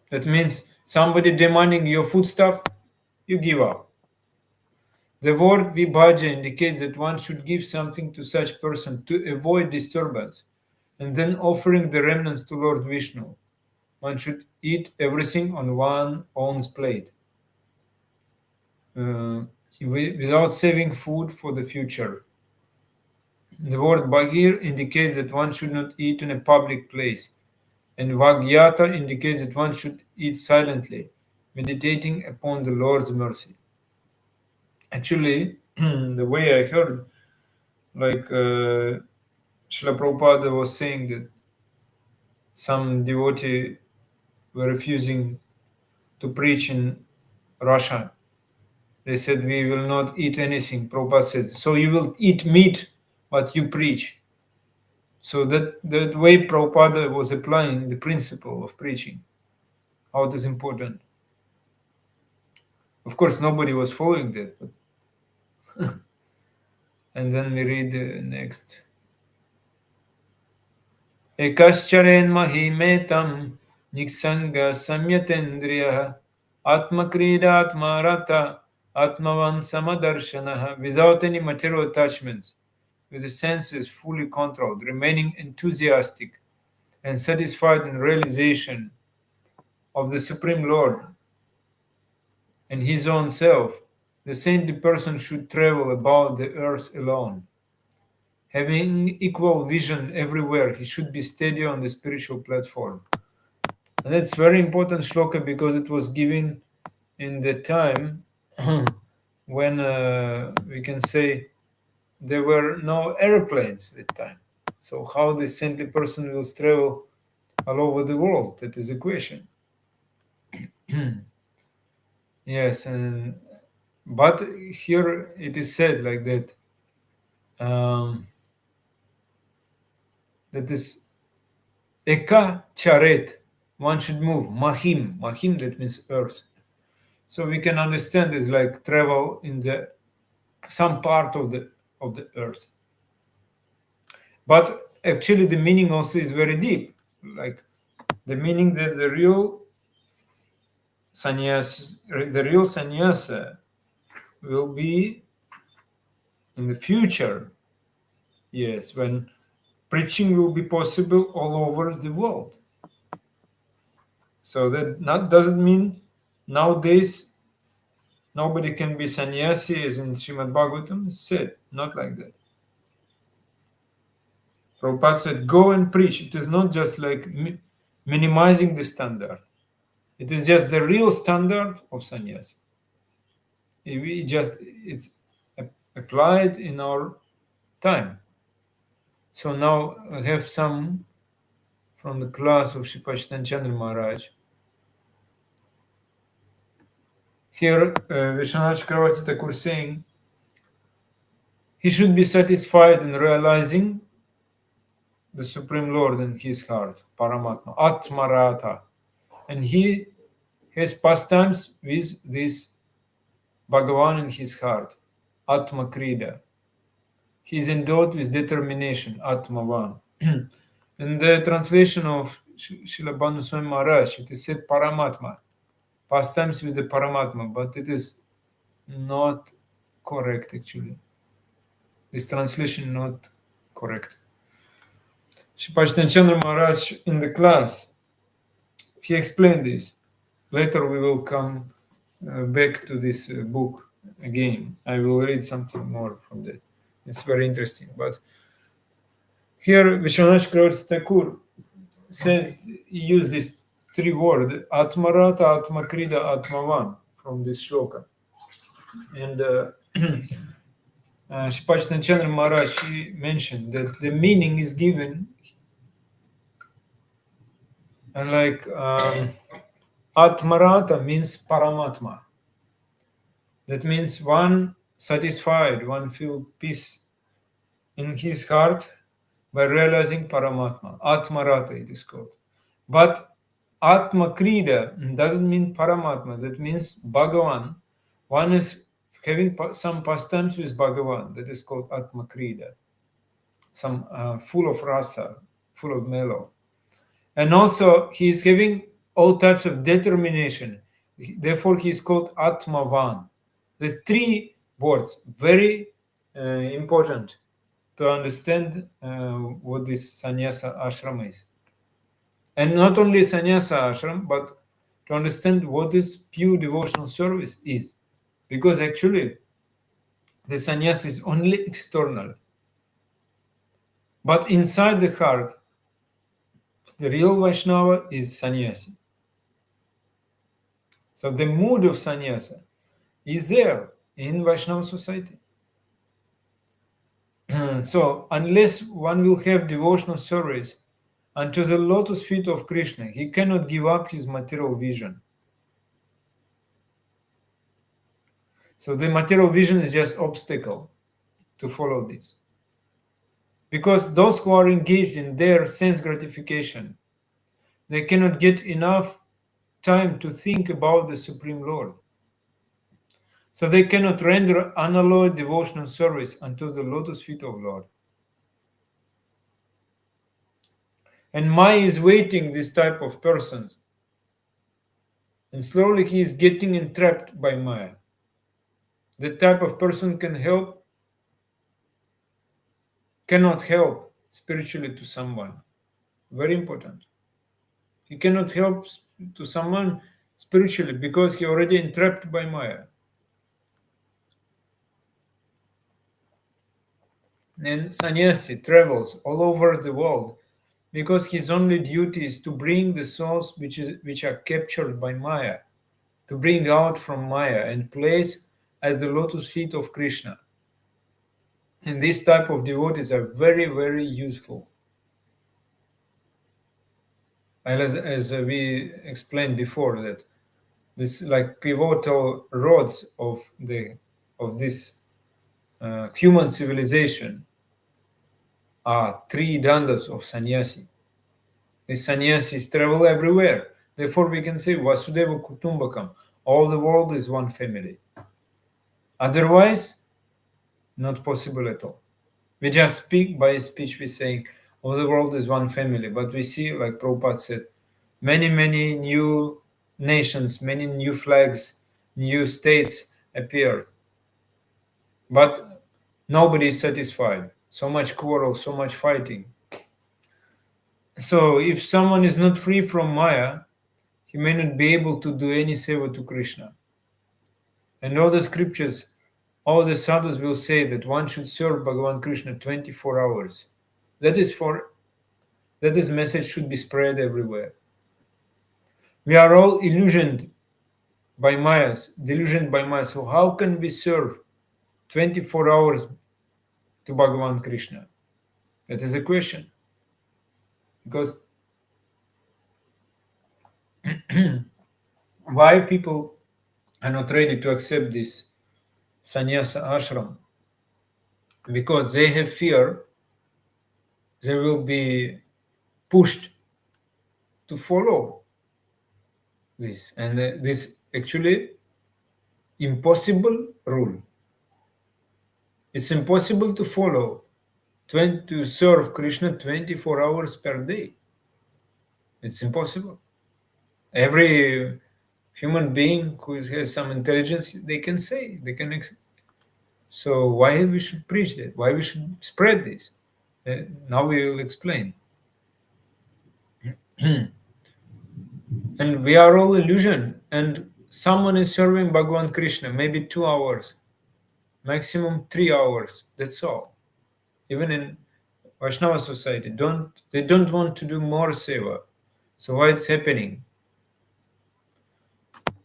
That means somebody demanding your foodstuff, you give up. The word vibhaja indicates that one should give something to such person to avoid disturbance, and then offering the remnants to Lord Vishnu. One should eat everything on one's own plate, without saving food for the future. The word Bahir indicates that one should not eat in a public place, and Vagyata indicates that one should eat silently, meditating upon the Lord's mercy. Actually, the way I heard, like Srila Prabhupada was saying that some devotee were refusing to preach in Russia. They said, we will not eat anything. Prabhupada said, so you will eat meat, but you preach. So that way Prabhupada was applying the principle of preaching, how it is important. Of course, nobody was following that. But and then we read the next. Ekascharen mahimetam niksanga samyatendriya atmakridatmarata atmavan samadarshanaha, without any material attachments, with the senses fully controlled, remaining enthusiastic and satisfied in realization of the Supreme Lord and his own self, the saintly person should travel about the earth alone, having equal vision everywhere. He should be steady on the spiritual platform. And that's very important shloka because it was given in the time when we can say there were no airplanes at that time. So how the saintly person will travel all over the world? That is a question. Yes, but here it is said like that. That is eka charet. One should move. Mahim. Mahim, that means earth. So we can understand is like travel in the some part of the earth. But actually the meaning also is very deep. Like the meaning that the real sannyasa will be in the future. Yes, when preaching will be possible all over the world. So that not doesn't mean nowadays nobody can be sannyasi, as in Srimad Bhagavatam said. Not like that. Prabhupada said, go and preach. It is not just like minimizing the standard. It is just the real standard of sannyasa. It's applied in our time. So now I have some from the class of Sripad Chandra Maharaj. Here, Vishwanath Chakravarti Thakur saying, he should be satisfied in realizing the Supreme Lord in his heart, Paramatma, Atmarata. And he has pastimes with this Bhagavan in his heart, Atma Krida. He is endowed with determination, Atmavan. In the translation of Srila Bhanu Swami Maharaj, it is said Paramatma, pastimes with the Paramatma, but it is not correct actually. This translation not correct. Sripad Chandra Maharaj in the class, he explained this. Later we will come back to this book again. I will read something more from that. It's very interesting. But here Vishwanath Chakravarti Thakur said he used this three words, Atmarata, Atmakrida, Atmavan, from this shloka. And Sripad Chandra Maharaj he mentioned that the meaning is given like Atmarata means Paramatma. That means one satisfied, one feel peace in his heart by realizing Paramatma. Atmarata it is called. But Atma Krida doesn't mean Paramatma. That means Bhagavan. One is having some pastimes with Bhagavan. That is called Atma Krida. Some full of rasa, full of mellow. And also he is having all types of determination. Therefore he is called Atmavan. The three words, very important to understand what this sannyasa ashram is. And not only sannyasa ashram, but to understand what this pure devotional service is. Because actually, the sannyasa is only external. But inside the heart, the real Vaishnava is sannyasi. So the mood of sannyasa is there in Vaishnava society. So unless one will have devotional service unto the lotus feet of Krishna, he cannot give up his material vision. So the material vision is just obstacle to follow this. Because those who are engaged in their sense gratification, they cannot get enough time to think about the Supreme Lord. So they cannot render unalloyed devotional service unto the lotus feet of Lord. And Maya is waiting this type of persons. And slowly he is getting entrapped by Maya. That type of person cannot help spiritually to someone. Very important. He cannot help to someone spiritually because he already entrapped by Maya. And sannyasi travels all over the world because his only duty is to bring the souls which are captured by Maya, to bring out from Maya and place at the lotus feet of Krishna. And this type of devotees are very, very useful. And as we explained before, that this like pivotal rods of this human civilization are three dandas of sannyasi. The sannyasis travel everywhere. Therefore, we can say Vasudeva Kutumbakam. All the world is one family. Otherwise, not possible at all. We just speak by speech, we saying all the world is one family. But we see, like Prabhupada said, many, many new nations, many new flags, new states appeared. But nobody is satisfied. So much quarrel, so much fighting. So if someone is not free from Maya, he may not be able to do any seva to Krishna. And all the scriptures, all the sadhus will say that one should serve Bhagavan Krishna 24 hours. That this message should be spread everywhere. We are all illusioned by Mayas, delusioned by Maya. So how can we serve 24 hours to Bhagavan Krishna? That is a question. Because why people are not ready to accept this sannyasa ashram? Because they have fear they will be pushed to follow this, and this actually impossible rule. It's impossible to follow to serve Krishna 24 hours per day. It's impossible. Every human being who has some intelligence, they can say, so why we should preach that? Why we should spread this? Now we will explain. And we are all illusion. And someone is serving Bhagavan Krishna maybe 2 hours, maximum 3 hours. That's all. Even in Vaishnava society, they don't want to do more seva. So why it's happening?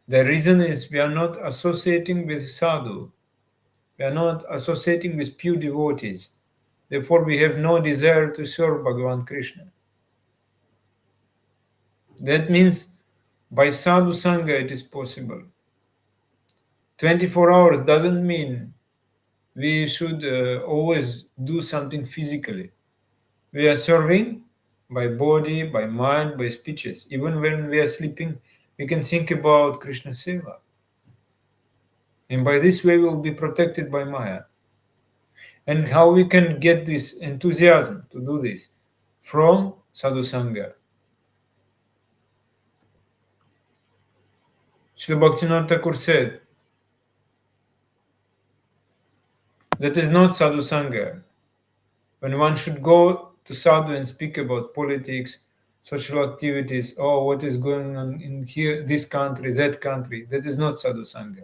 The reason is we are not associating with sadhu. We are not associating with pure devotees. Therefore, we have no desire to serve Bhagavan Krishna. That means by sadhu sanga it is possible. 24 hours doesn't mean we should always do something physically. We are serving by body, by mind, by speeches. Even when we are sleeping, we can think about Krishna Seva. And by this way, we will be protected by Maya. And how we can get this enthusiasm to do this? From Sadhu Sangha. Srila Bhaktivinoda Thakur said, that is not Sadhu Sangha. When one should go to sadhu and speak about politics, social activities, oh, what is going on in here, this country, that country, that is not sadhu sangha.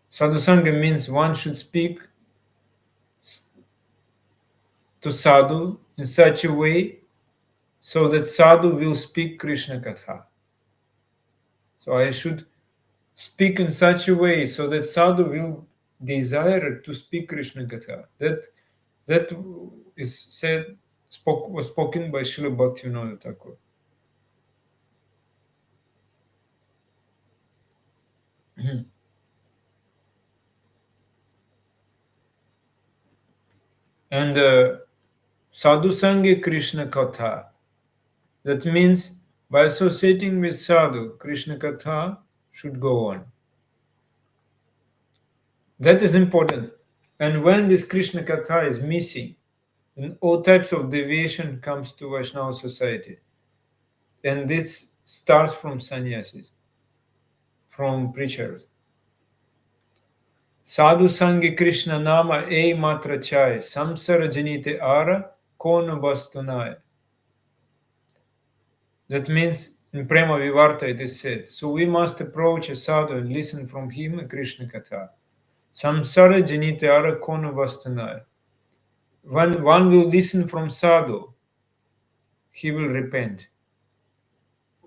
Sadhu sangha means one should speak to sadhu in such a way so that sadhu will speak Krishna Katha. So I should speak in such a way so that sadhu will desire to speak Krishna Katha. That is was spoken by Srila Bhaktivinoda Thakur. And sadhu sange Krishna Katha. That means by associating with sadhu, Krishna Katha should go on. That is important. And when this Krishna Katha is missing, then all types of deviation comes to Vaishnava society. And this starts from sannyasis, from preachers. Sadhu sange Krishna nama e matra chai, samsara janite ara kono bastunai. That means in Prema Vivarta it is said, so we must approach a sadhu and listen from him a Krishna Katha. Samsara janite ara konu vastanaya. When one will listen from sadhu, he will repent.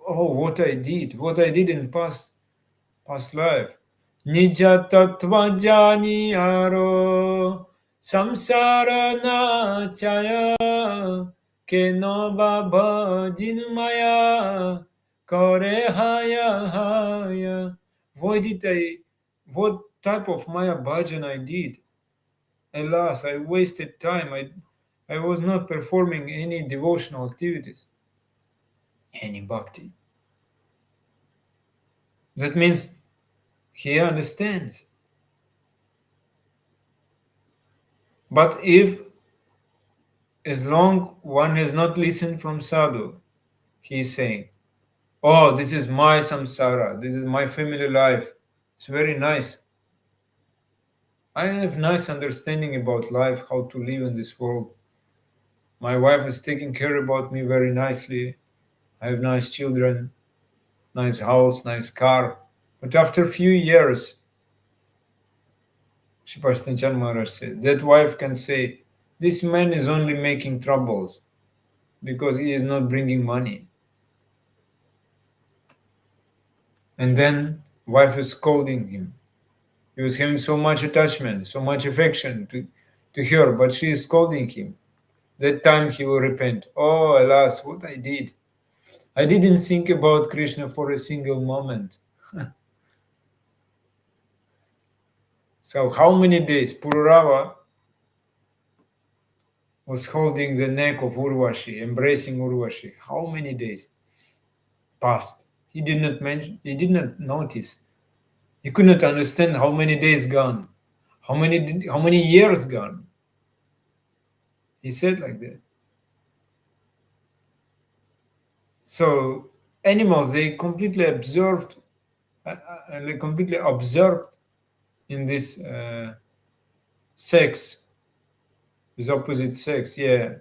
Oh, what I did in past life. Nija tattva jani aro samsara na chaya ke no baba jinmaya kore haya haya. What type of Maya bhajan I did? Alas, I wasted time. I was not performing any devotional activities, any bhakti. That means he understands. But if, as long one has not listened from sadhu, he is saying, oh, this is my samsara, this is my family life. It's very nice. I have nice understanding about life, how to live in this world. My wife is taking care about me very nicely. I have nice children, nice house, nice car. But after a few years, Shipashtanchan Maharaj said, that wife can say, this man is only making troubles because he is not bringing money. And then wife is scolding him. He was having so much attachment, so much affection to her, but she is scolding him. That time he will repent. Oh, alas, what I did. I didn't think about Krishna for a single moment. So how many days Pururava was holding the neck of Urvashi, embracing Urvashi? How many days passed? He did not mention, he did not notice. He could not understand how many days gone, how many years gone. He said like that. So animals, they completely absorbed, they completely absorbed in this sex, this opposite sex. Yeah,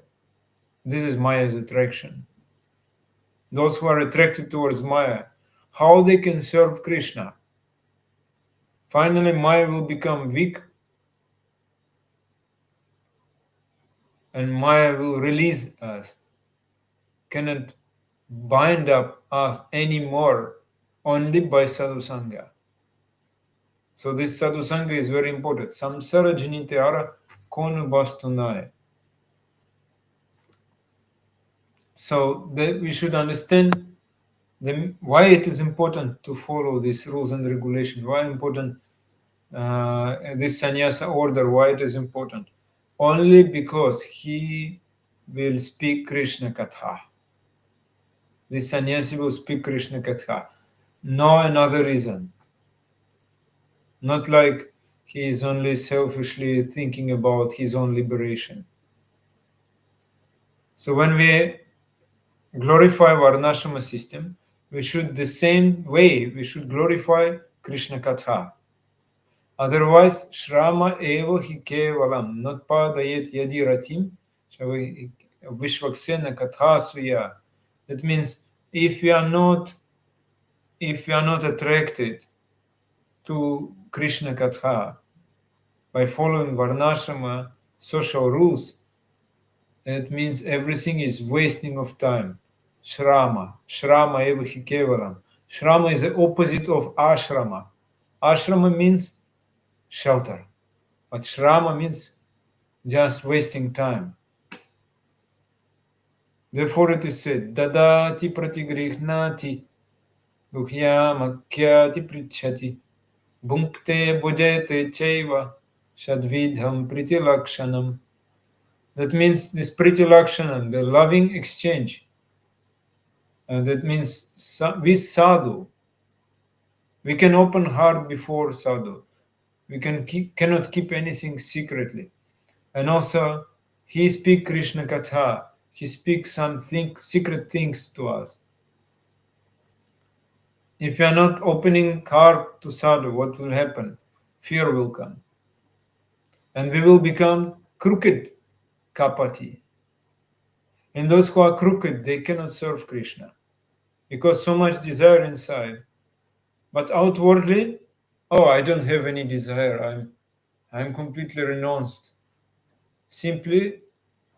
this is Maya's attraction. Those who are attracted towards Maya, how they can serve Krishna? Finally, Maya will become weak, and Maya will release us, cannot bind up us anymore, only by sadhu sanga. So this sadhu sanga is very important. Samsara janite ara konu bastunai. So that we should understand why it is important to follow these rules and regulations. Why important this sannyasa order? Why it is important? Only because he will speak Krishna Katha. This sannyasi will speak Krishna Katha. No another reason. Not like he is only selfishly thinking about his own liberation. So when we glorify Varnashrama system, we should the same way we should glorify Krishna Katha. Otherwise, Shrama eva hi kevalam not padayet yadi ratim vishvaksena katha suya. That means if we are not attracted to Krishna Katha by following Varnashrama social rules, it means everything is wasting of time. Shrama eva hi kevalam. Shrama is the opposite of ashrama. Ashrama means shelter, but shrama means just wasting time. Therefore it is said, dadati pratigrihnati guhyamakyati prichati bhunkte bhujete chaiva shadvidham pritilakshanam. That means this pritilakshanam, the loving exchange. And that means with sadhu, we can open heart before sadhu. We cannot keep anything secretly. And also, he speaks Krishna Katha. He speaks some secret things to us. If you are not opening heart to sadhu, what will happen? Fear will come. And we will become crooked kapati. And those who are crooked, they cannot serve Krishna. Because so much desire inside. But outwardly, oh, I don't have any desire. I am completely renounced. Simply,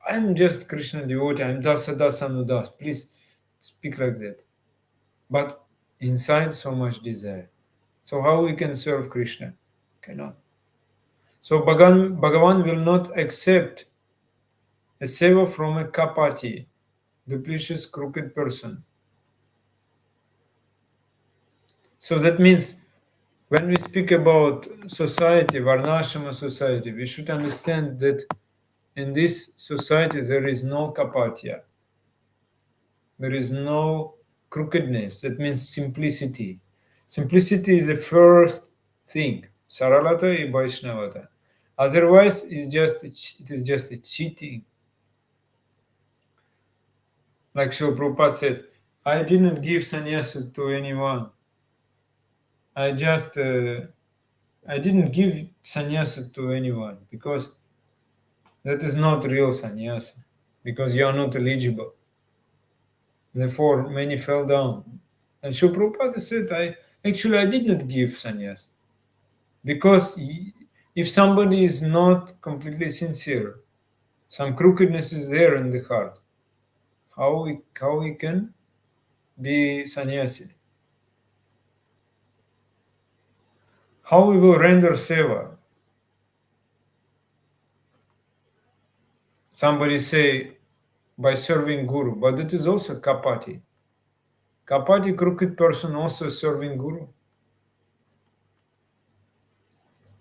I am just Krishna devotee. I am dasa dasa nudas. Please speak like that. But inside so much desire. So how we can serve Krishna? Cannot. So Bhagavan will not accept a seva from a kapati, duplicitous, crooked person. So that means when we speak about society, Varnashama society, we should understand that in this society there is no kapatya, there is no crookedness. That means simplicity. Simplicity is the first thing. Saralata and Vaishnavata. Otherwise, it is just a cheating. Like Srila Prabhupada said, I didn't give sannyasa to anyone. I didn't give sannyasa to anyone because that is not real sannyasa, because you are not eligible. Therefore, many fell down. And Srila Prabhupada said, I did not give sannyasa because if somebody is not completely sincere, some crookedness is there in the heart, how he can be sannyasi? How we will render seva? Somebody say by serving guru, but it is also kapati. Kapati, crooked person, also serving guru.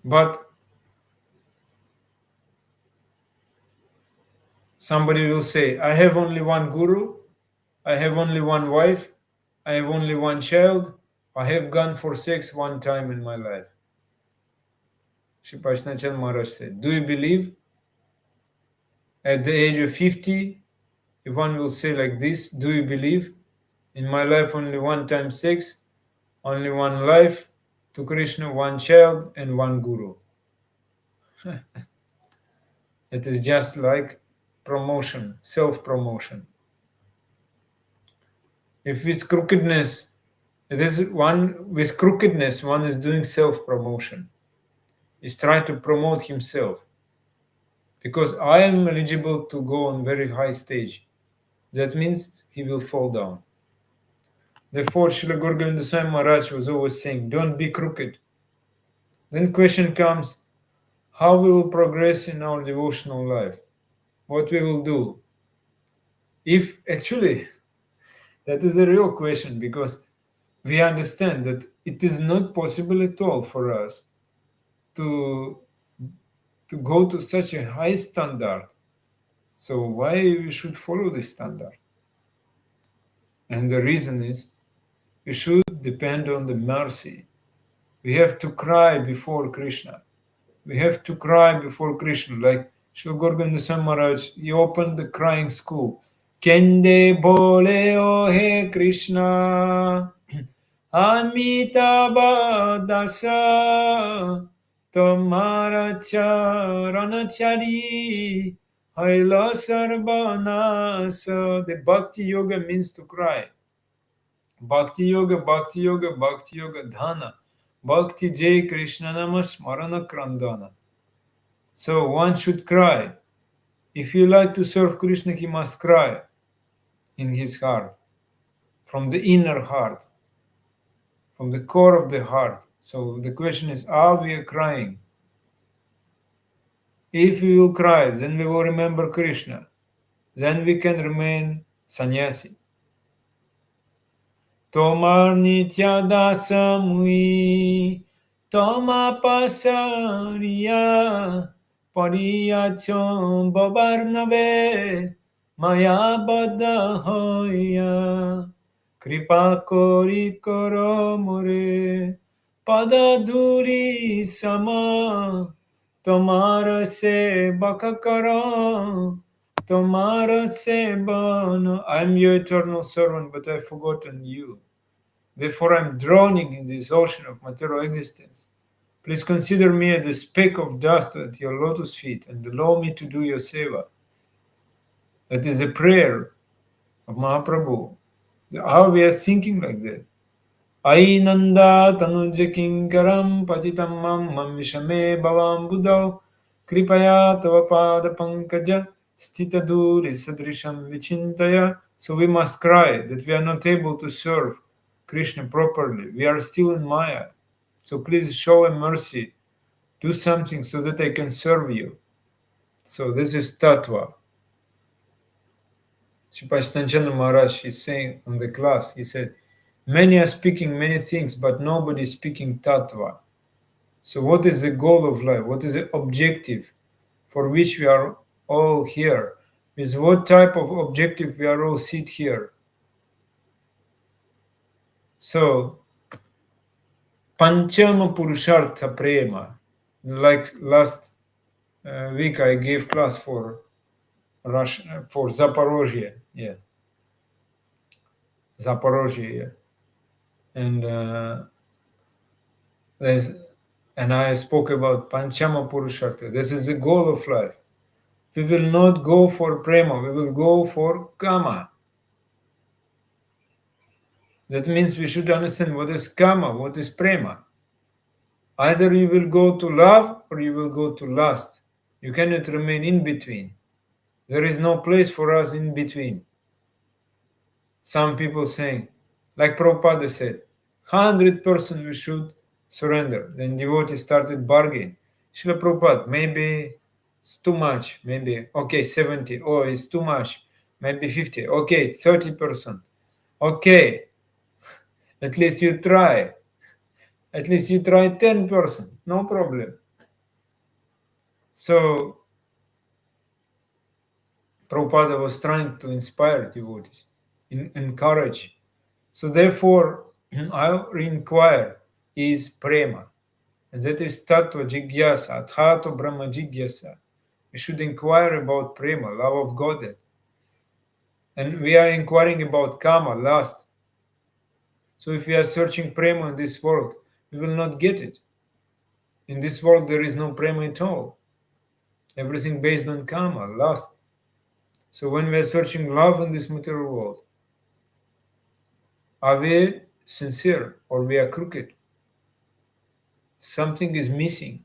But somebody will say, I have only one guru, I have only one wife, I have only one child, I have gone for sex one time in my life. Shri Paishnachan Maharaj said, do you believe at the age of 50, if one will say like this, do you believe in my life only one time sex, only one life, to Krishna, one child and one guru? It is just like promotion, self-promotion. If with crookedness, it is one with crookedness, one is doing self-promotion. Is trying to promote himself. Because I am eligible to go on very high stage. That means he will fall down. Therefore, Srila Guru Govinda Swami Maharaj was always saying, don't be crooked. Then question comes, how we will progress in our devotional life? What we will do? If actually, that is a real question, because we understand that it is not possible at all for us to go to such a high standard. So why we should follow this standard? And the reason is we should depend on the mercy. We have to cry before Krishna. We have to cry before Krishna. Like Srila Gorgonda Maharaj, he opened the crying school. Kende bole o he Krishna, Amitabha dasa, Tomara charanachari, Haila sarvanasa. The Bhakti Yoga means to cry. Bhakti Yoga, Bhakti Yoga, Bhakti Yoga, Dhana. Bhakti Jai Krishna Nama Smarana Krandana. So one should cry. If you like to serve Krishna, he must cry in his heart, from the inner heart, from the core of the heart. So the question is, are we crying? If we will cry, then we will remember Krishna. Then we can remain sannyasi. Tomar nityadasa mui, toma pasariya, pariyachon babarnave, maya bada hoya, kripa kori koro more, pada duri sama, tomar se bakakaro, tomar se bano. I am your eternal servant, but I have forgotten you. Therefore, I am drowning in this ocean of material existence. Please consider me as the speck of dust at your lotus feet and allow me to do your seva. That is the prayer of Mahaprabhu. How we are thinking like that? Ainanda tanuja kinkaram patitam mam vishame bhavam budau kripaya tava pada pankaja stita duri sadrisham vichintaya. So we must cry that we are not able to serve Krishna properly. We are still in Maya. So please show a mercy. Do something so that I can serve you. So this is Tattva. Shipashtanchandra Maharaj is saying on the class, he said, many are speaking many things, but nobody is speaking Tattva. So what is the goal of life? What is the objective for which we are all here? With what type of objective we are all sit here? So, Panchama Purushartha Prema. Like last week I gave class for for Zaporozhye. Yeah. Zaporozhye. And and I spoke about Panchama Purushartha. This is the goal of life. We will not go for prema, we will go for kama. That means we should understand what is kama, what is prema. Either you will go to love or you will go to lust. You cannot remain in between. There is no place for us in between. Some people saying, like Prabhupada said, 100% we should surrender. Then devotees started bargaining. Srila Prabhupada, maybe it's too much. Maybe, okay, 70. Oh, it's too much. Maybe 50. Okay, 30%. Okay, at least you try. At least you try 10%. No problem. So, Prabhupada was trying to inspire devotees, encourage. So therefore, our inquire is prema, and that is tattva jigyasa, athato brahma jigyasa. We should inquire about prema, love of God, and we are inquiring about kama, lust. So if we are searching prema in this world, we will not get it. In this world, there is no prema at all. Everything based on kama, lust. So when we are searching love in this material world, are we sincere or we are crooked? Something is missing.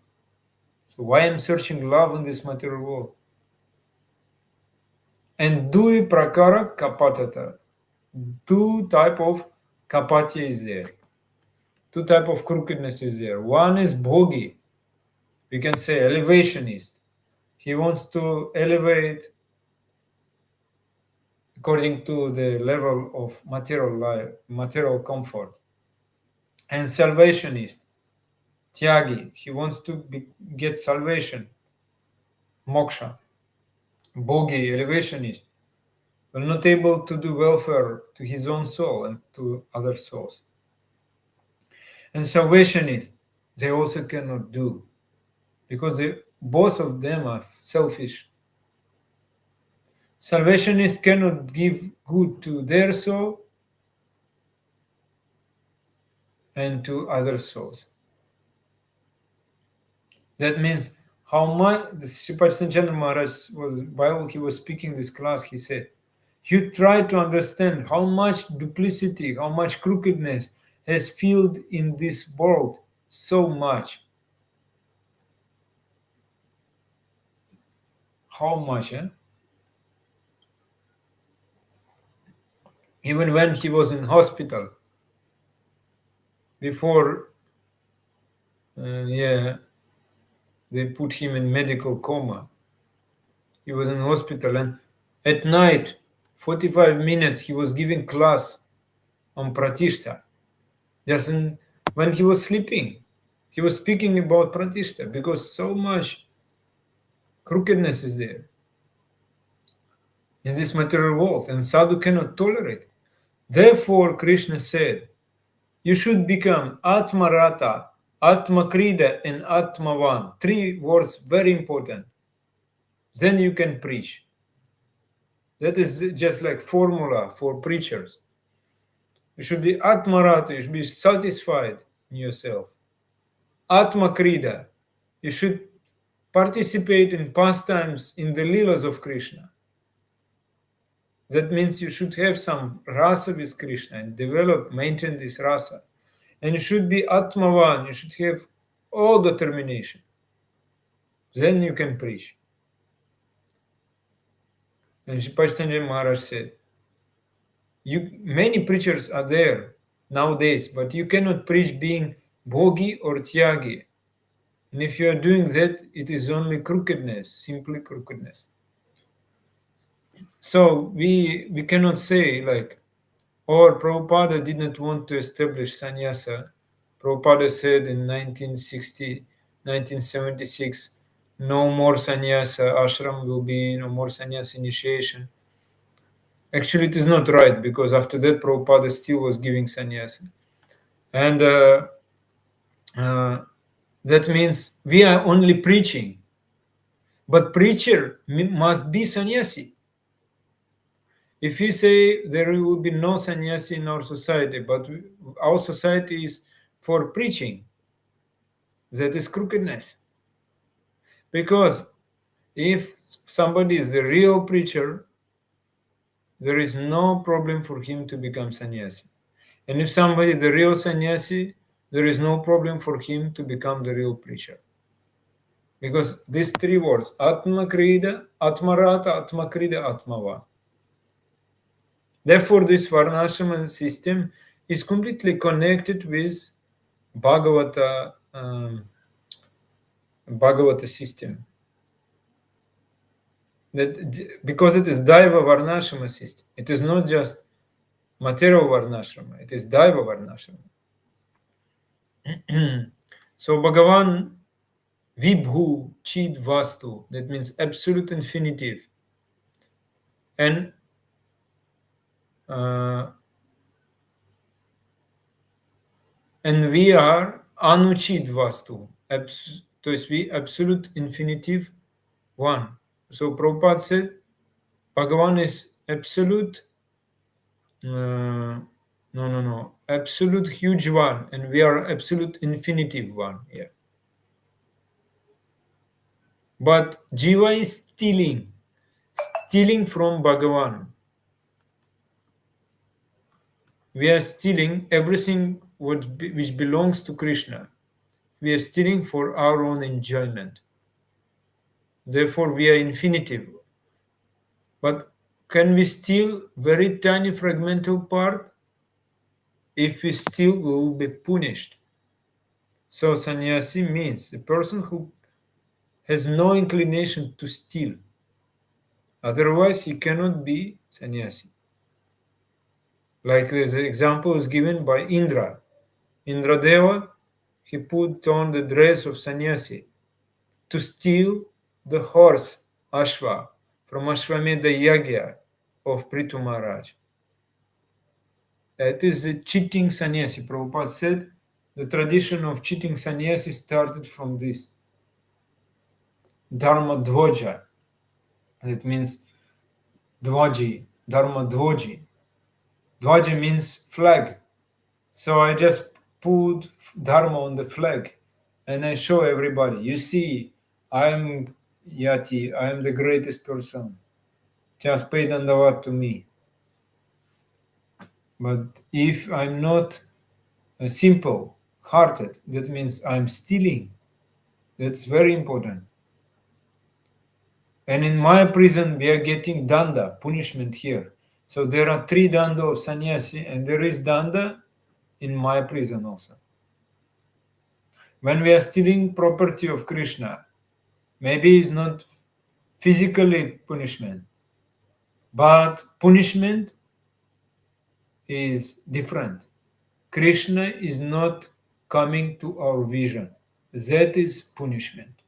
So why I'm searching love in this material world? And dui prakara kapatata. Two type of kapatya is there. Two type of crookedness is there. One is bhogi. We can say elevationist. He wants to elevate according to the level of material life, material comfort. And salvationist. Tyagi. He wants to get salvation. Moksha. Bhogi, elevationist. But not able to do welfare to his own soul and to other souls. And salvationists, they also cannot do, because both of them are selfish. Salvationists cannot give good to their soul and to other souls. That means how much the Sripad Sanchandra Maharaj was, while he was speaking this class, he said, you try to understand how much duplicity, how much crookedness has filled in this world so much. How much, eh? Even when he was in hospital, before they put him in medical coma, he was in hospital, and at night 45 minutes he was giving class on pratishta. When he was sleeping, he was speaking about pratishta, because so much crookedness is there in this material world, and sadhu cannot tolerate. Therefore Krishna said, you should become Atmarata, Atmakrida, and Atmavan. Three words very important. Then you can preach. That is just like formula for preachers. You should be Atmarata, you should be satisfied in yourself. Atmakrida, you should participate in pastimes in the Leelas of Krishna. That means you should have some rasa with Krishna and maintain this rasa. And you should be Atmavan, you should have all determination. Then you can preach. And Shipashtanjali Maharaj said, many preachers are there nowadays, but you cannot preach being bhogi or tyagi. And if you are doing that, it is only crookedness, simply crookedness. So we cannot say like, or Prabhupada did not want to establish sannyasa. Prabhupada said in 1960, 1976, no more sannyasa, ashram will be no more sannyasa initiation. Actually, it is not right, because after that Prabhupada still was giving sannyasa. And that means we are only preaching. But preacher must be sannyasi. If we say there will be no sannyasi in our society, but our society is for preaching, that is crookedness. Because if somebody is a real preacher, there is no problem for him to become sannyasi. And if somebody is a real sannyasi, there is no problem for him to become the real preacher. Because these three words, Atma Krida, Atmarata, Atma Krida, Atmava. Therefore, this Varnashrama system is completely connected with Bhagavata, Bhagavata system. That because it is Daiva Varnashrama system, it is not just material Varnashrama, it is Daiva Varnashrama. So Bhagavan Vibhu Chid Vastu, that means absolute infinitive. And we are Anuchid Vastu, to is we absolute infinitive one. So Prabhupada said Bhagavan is absolute, absolute huge one, and we are absolute infinitive one here. But Jiva is stealing from Bhagavan. We are stealing everything which belongs to Krishna. We are stealing for our own enjoyment. Therefore, we are infinitive. But can we steal very tiny fragmental part? If we steal, we will be punished. So sannyasi means a person who has no inclination to steal. Otherwise, he cannot be sannyasi. Like the example is given by Indra. Indradeva, he put on the dress of sannyasi to steal the horse Ashva from Ashwamedha Yagya of Prithu Maharaj. That is the cheating sannyasi. Prabhupada said the tradition of cheating sannyasi started from this Dharma Dhoja. That means Dvaji, Dharma Dhoji. Dvaji means flag. So I just put Dharma on the flag and I show everybody, you see, I'm Yati, I am the greatest person. Just pay dandavat to me. But if I'm not simple hearted, that means I'm stealing. That's very important. And in my prison, we are getting danda, punishment here. So there are 3 danda of sannyasi, and there is danda in my prison also. When we are stealing property of Krishna, maybe it's not physically punishment, but punishment is different. Krishna is not coming to our vision. That is punishment.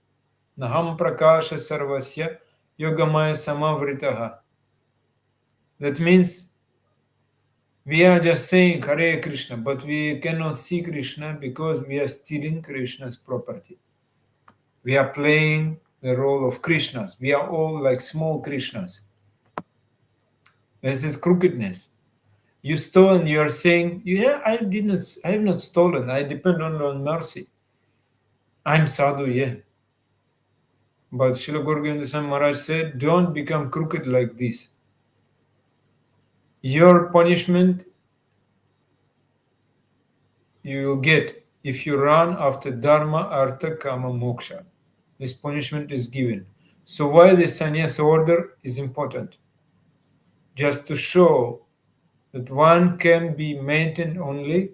Naham prakasha sarvasya yogamaya samavritaha. That means we are just saying Hare Krishna, but we cannot see Krishna because we are stealing Krishna's property. We are playing the role of Krishnas. We are all like small Krishnas. This is crookedness. You stole and you are saying, yeah, I have not stolen. I depend only on mercy. I'm sadhu, yeah. But Srila Guru Govinda Maharaj said, don't become crooked like this. Your punishment you will get if you run after Dharma, Artha, Kama, Moksha. This punishment is given. So why the sannyasa order is important? Just to show that one can be maintained only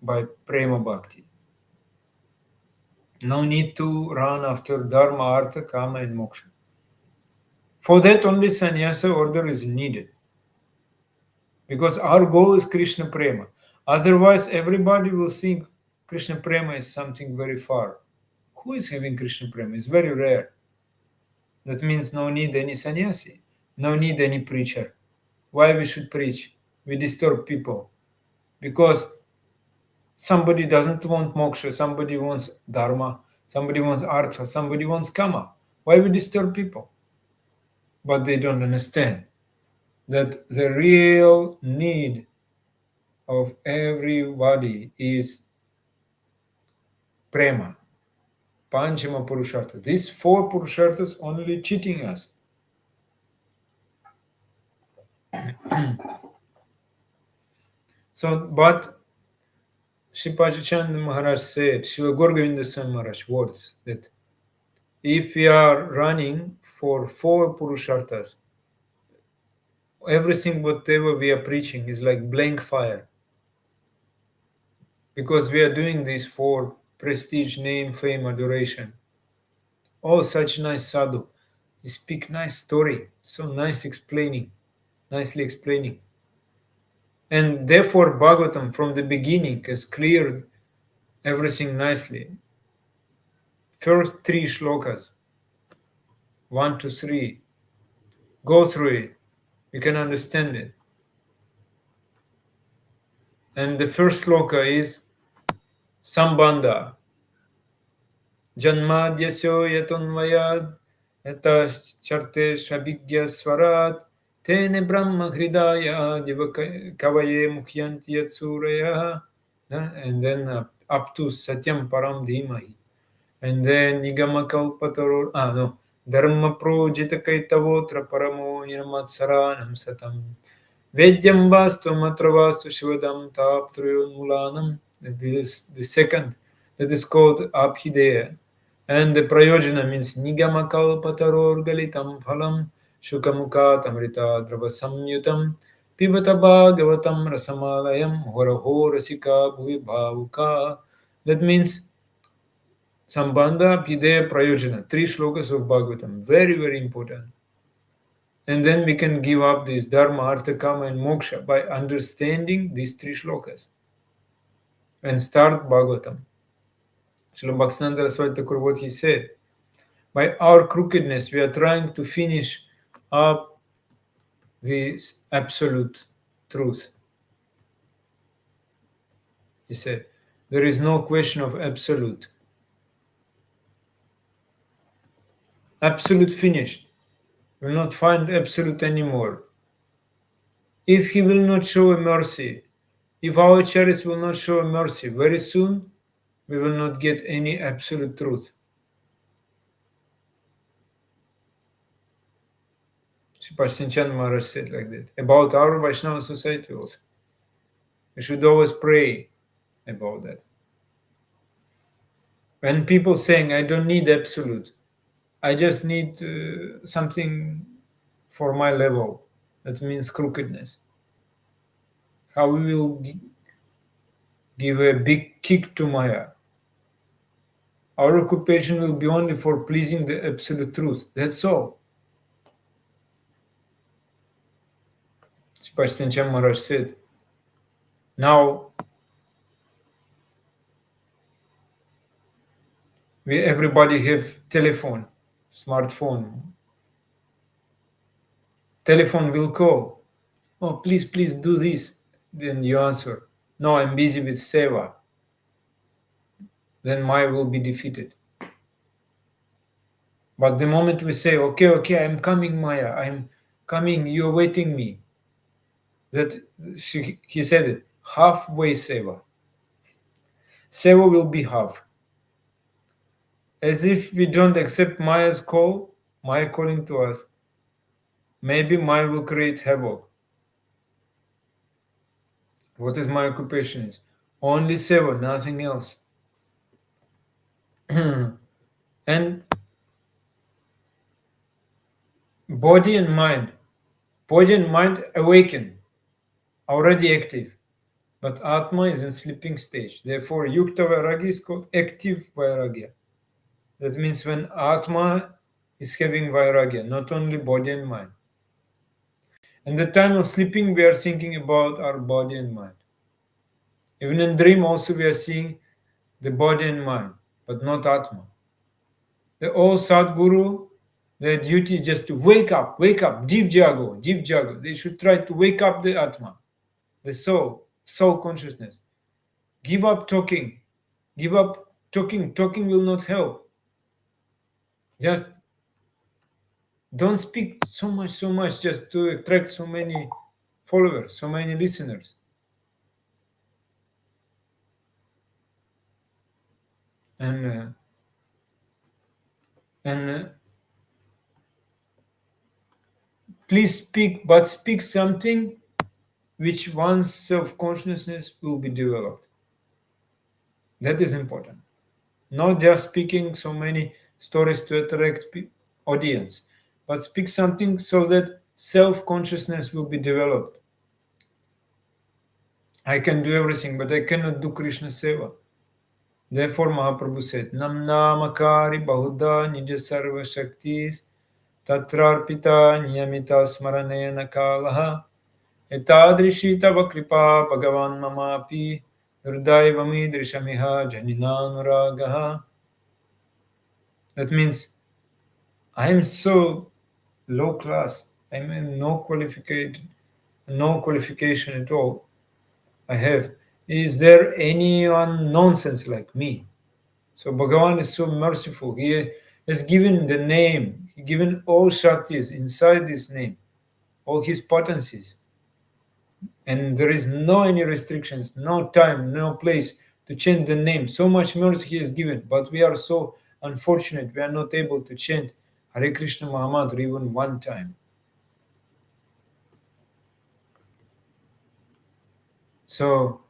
by prema bhakti. No need to run after Dharma, Artha, Kama, and Moksha. For that, only sannyasa order is needed. Because our goal is Krishna Prema. Otherwise, everybody will think Krishna Prema is something very far. Who is having Krishna Prema? It's very rare. That means no need any sannyasi, no need any preacher. Why we should preach? We disturb people. Because somebody doesn't want moksha, somebody wants dharma, somebody wants artha, somebody wants kama. Why we disturb people? But they don't understand that the real need of everybody is prema, panchama purushartha. These four purusharthas only cheating us. So, but Sripaji Chand Maharaj said, Shiva Gorgovinda Swami Maharaj words that if we are running for four purusharthas, everything whatever we are preaching is like blank fire. Because we are doing this for prestige, name, fame, adoration. Oh, such nice sadhu. He speak nice story, so nicely explaining. And therefore Bhagavatam from the beginning has cleared everything nicely. First three shlokas, 1 to 3, go through it, you can understand it. And the first sloka is Sambandha. Janmadyasyo yatonvayad yata charte shabhigya swarat tene brahma hridaya diva kavaye mukhyanti yatsuraya. And then up to Satyam Param Dhimahi. And then Nigama Kalpataror, no, Dharma Projita Kaitavotra Paramo Nirmatsaranam Satam. Vedyam Vastu Matravastu Shivadam Taptriyon Mulanam. This is the second, that is called Abhideya. And the Prayojana means Nigama Kalpataror Galitam Phalam Shukamukha Tamrita Dravasamyutam Pibata Bhagavatam Rasamalayam Horaho Rasika Bhuvi Bhavuka. That means Sambandha, Abhideya, Prayojana, three shlokas of Bhagavatam, very, very important. And then we can give up this Dharma, Artha, Kama, and Moksha by understanding these three shlokas and start Bhagavatam. Srila Bhaktivinoda Saraswati Thakur, what he said, by our crookedness, we are trying to finish up this absolute truth. He said, there is no question of absolute. Absolute finished. We will not find absolute anymore. If he will not show a mercy, if our chariots will not show a mercy, very soon we will not get any absolute truth. Sripati Chand Maharaj said like that. About our Vaishnava society also. We should always pray about that. When people saying, I don't need absolute, I just need something for my level, that means crookedness. How we will give a big kick to Maya. Our occupation will be only for pleasing the absolute truth. That's all. Sripati Maharaj said, now everybody have telephone, smartphone. Telephone will call. Oh, please do this. Then you answer, no, I'm busy with seva. Then Maya will be defeated. But the moment we say, okay, I'm coming, Maya, I'm coming, you're waiting me. That he said it, halfway seva. Seva will be half. As if we don't accept Maya's call, Maya calling to us, maybe Maya will create havoc. What is my occupation is? Only seva, nothing else. And body and mind. Body and mind awaken, already active. But Atma is in sleeping stage. Therefore, Yukta Vairagya is called active Vairagya. That means when Atma is having Vairagya, not only body and mind. In the time of sleeping, we are thinking about our body and mind. Even in dream also we are seeing the body and mind, but not Atma. The old Sadguru, their duty is just to wake up, Jiv Jago, Jiv Jago. They should try to wake up the Atma, the soul consciousness. Give up talking. Give up talking. Talking will not help. Just don't speak so much just to attract so many followers, so many listeners. And please speak, but speak something which one's self-consciousness will be developed. That is important. Not just speaking so many stories to attract audience, but speak something so that self-consciousness will be developed. I can do everything, but I cannot do Krishna Seva. Therefore, Mahaprabhu said, Nam namakari bahuda nija sarva shaktis tatrarpita niyamita smaranayana kalaha etadrishi tava kripa bhagavan mamapi hridayavami drishamiha janinanuragaha. That means I am so low class. I'm in no qualification at all. I have. Is there anyone nonsense like me? So Bhagavan is so merciful. He has given the name. He given all Shaktis inside this name, all his potencies. And there is no any restrictions, no time, no place to change the name. So much mercy he has given, but we are so unfortunate. We are not able to chant Hare Krishna Mahamantra even one time. So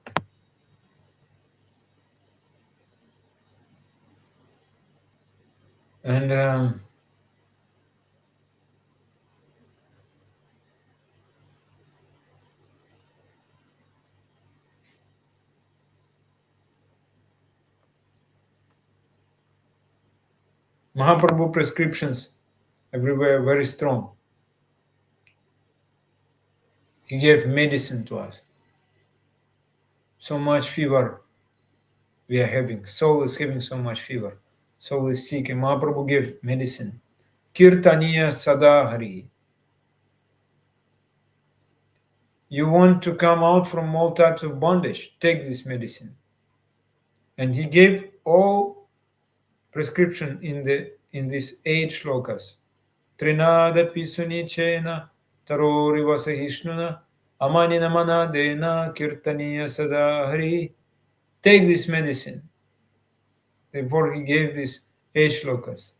and Mahaprabhu prescriptions everywhere very strong. He gave medicine to us. So much fever we are having. Soul is having so much fever. Soul is sick, and Mahaprabhu gave medicine. Kirtaniya Sadahari. You want to come out from all types of bondage, take this medicine. And he gave all prescription in these 8 shlokas. Trinada pisunichena tarori vasahishnuna amanina manadena kirtaniya sadahari. Take this medicine. Therefore he gave these 8 shlokas.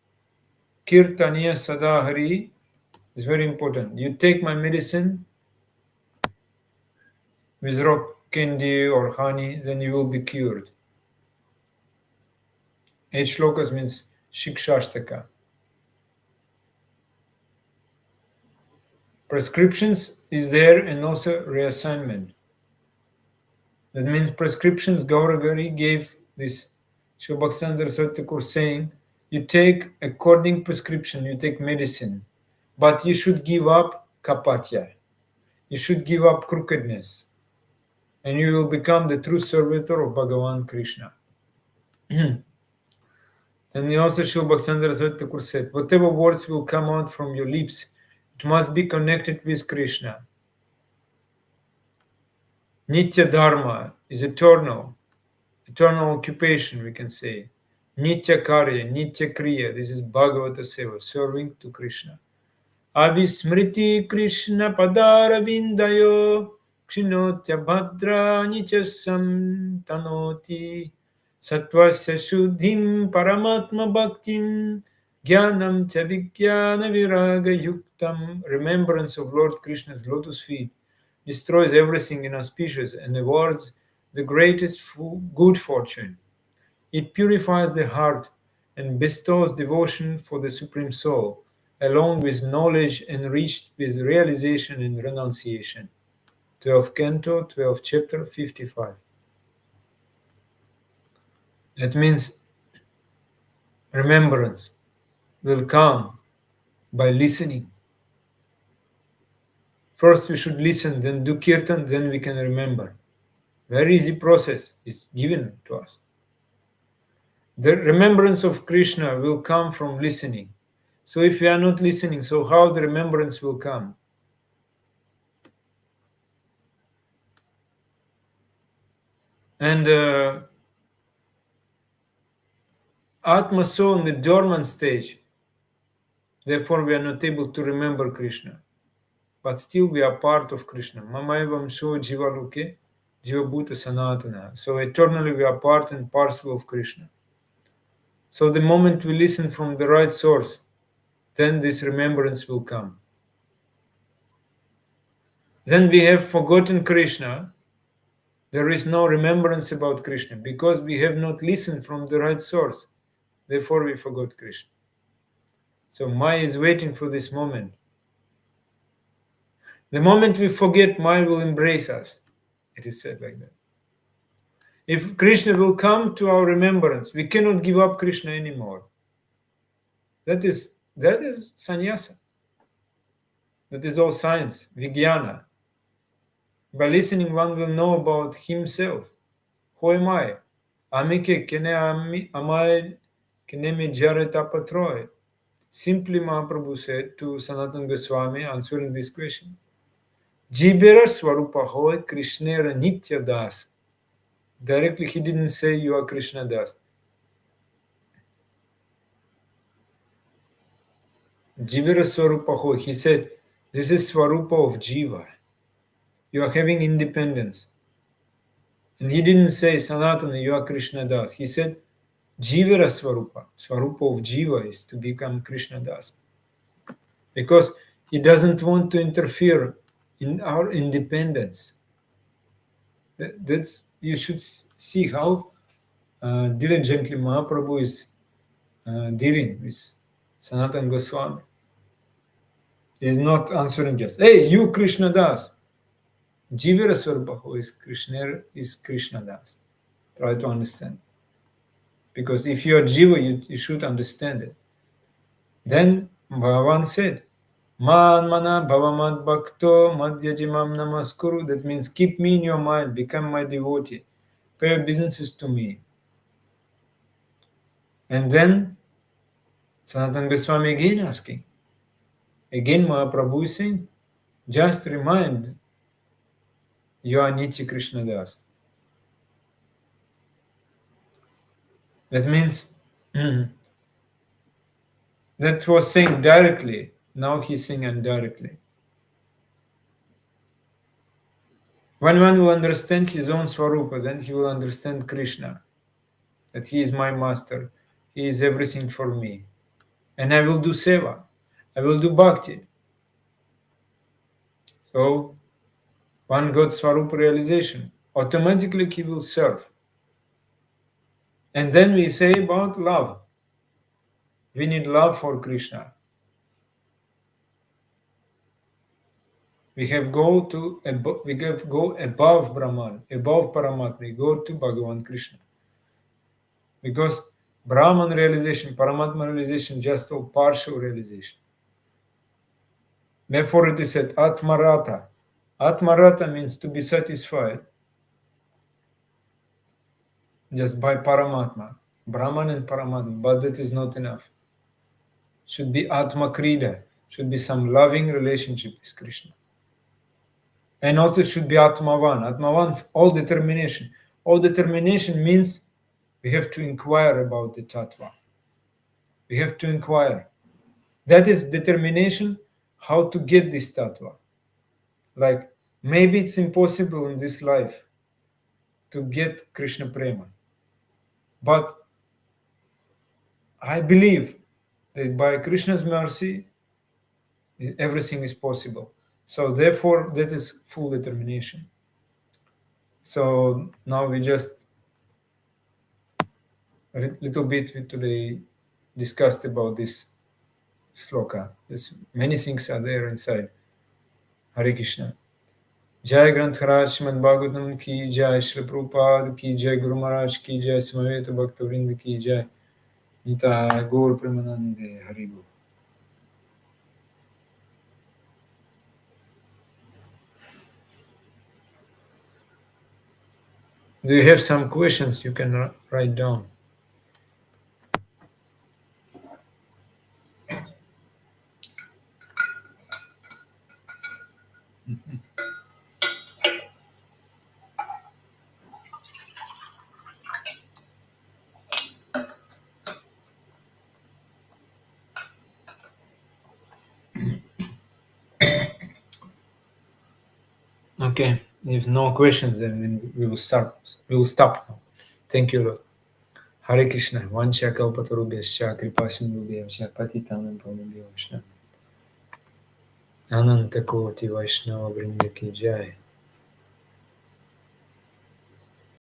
Kirtaniya sadahari is very important. You take my medicine with rock candy or honey, then you will be cured. 8 shlokas means Shikshashtaka. Prescriptions is there and also reassignment. That means prescriptions Gauragari gave this Shobhaksandar Satyakur saying, you take according prescription, you take medicine, but you should give up kapatya. You should give up crookedness, and you will become the true servitor of Bhagavan Krishna. And also Srila Bhaktivinoda Saraswati Thakur said, whatever words will come out from your lips, it must be connected with Krishna. Nitya Dharma is eternal occupation, we can say. Nitya Karya, Nitya Kriya, this is Bhagavata Seva, serving to Krishna. Avismriti Krishna Padaravindayo Kshinotya Bhadrani cha Samtanoti Sattvasya Shuddhim Paramatma Bhaktim Jnanam cha Vijnana Viraga Yuktam. Remembrance of Lord Krishna's lotus feet destroys everything inauspicious and awards the greatest good fortune. It purifies the heart and bestows devotion for the Supreme Soul, along with knowledge enriched with realization and renunciation. 12th Canto, 12th Chapter, 55. That means remembrance will come by listening. First we should listen, then do kirtan, then we can remember. Very easy process is given to us. The remembrance of Krishna will come from listening. So if we are not listening, so how the remembrance will come? And Atma so in the dormant stage, therefore we are not able to remember Krishna. But still we are part of Krishna. Mamaivam so jiva loke, jiva bhuta sanatana. So eternally we are part and parcel of Krishna. So the moment we listen from the right source, then this remembrance will come. Then we have forgotten Krishna. There is no remembrance about Krishna because we have not listened from the right source. Therefore we forgot Krishna. So Maya is waiting for this moment. The moment we forget, Maya will embrace us. It is said like that. If Krishna will come to our remembrance, we cannot give up Krishna anymore. That is sannyasa. That is all science, vijnana. By listening, one will know about himself. Who am I? Amike kene amai kene me jareta patroy. Simply Mahaprabhu said to Sanatana Goswami answering this question. Jibera swarupa hoy Krishnera nitya das. Directly he didn't say you are Krishna das. Jivera swarupa hoy. He said this is swarupa of jiva. You are having independence. And he didn't say Sanatana you are Krishna das. He said Jivera swarupa. Swarupa of jiva is to become Krishna das. Because he doesn't want to interfere in our independence. That's you should see how diligently Mahaprabhu is dealing with Sanatana Goswami. He's not answering just, hey, you Krishna Das. Jivira Swarpa, who is Krishna Das. Try to understand it. Because if you are Jiva, you should understand it. Then Bhagavan said, Man mana bhavamad bhakto madhyajimam namaskuru. That means keep me in your mind, become my devotee, pay obeisances to me. And then Sanatana Goswami again asking. Again Mahaprabhu is saying, just remind you are Nitya Krishna Das. That means that was saying directly, now he's saying indirectly. When one will understand his own Swarupa, then he will understand Krishna, that he is my master, he is everything for me. And I will do seva, I will do bhakti. So, one got Swarupa realization, automatically he will serve. And then we say about love. We need love for Krishna. We have go above Brahman, above Paramatma. We go to Bhagavan Krishna. Because Brahman realization, Paramatma realization, just a partial realization. Therefore it is said Atmarata. Atmarata means to be satisfied just by Paramatma. Brahman and Paramatma, but that is not enough. Should be Atma Krida, should be some loving relationship with Krishna. And also should be Atmavan. Atmavan, all determination. All determination means we have to inquire about the Tattva. We have to inquire. That is determination how to get this Tattva. Like, maybe it's impossible in this life to get Krishna Prema. But I believe that by Krishna's mercy, everything is possible. So therefore, that is full determination. So now we just a little bit we today discussed about this sloka. There's many things are there inside. Hare Krishna. Jai Granth Haraj Srimad Bhagavatam ki jai, Shri Prabhupada ki jai, Guru Maharaj ki jai, Samaveta Bhakta Vrinda ki jai, Nita Gaur Premanande Haribo. Do you have some questions you can write down? Okay, if no questions, then we will start. We will stop now. Thank you, Lord. Hare Krishna. Vancha kalpatarubhyascha kripasindubhyascha patitanam pavanabhyascha. Ananta Koti Vaishnava Vrinda ki jai.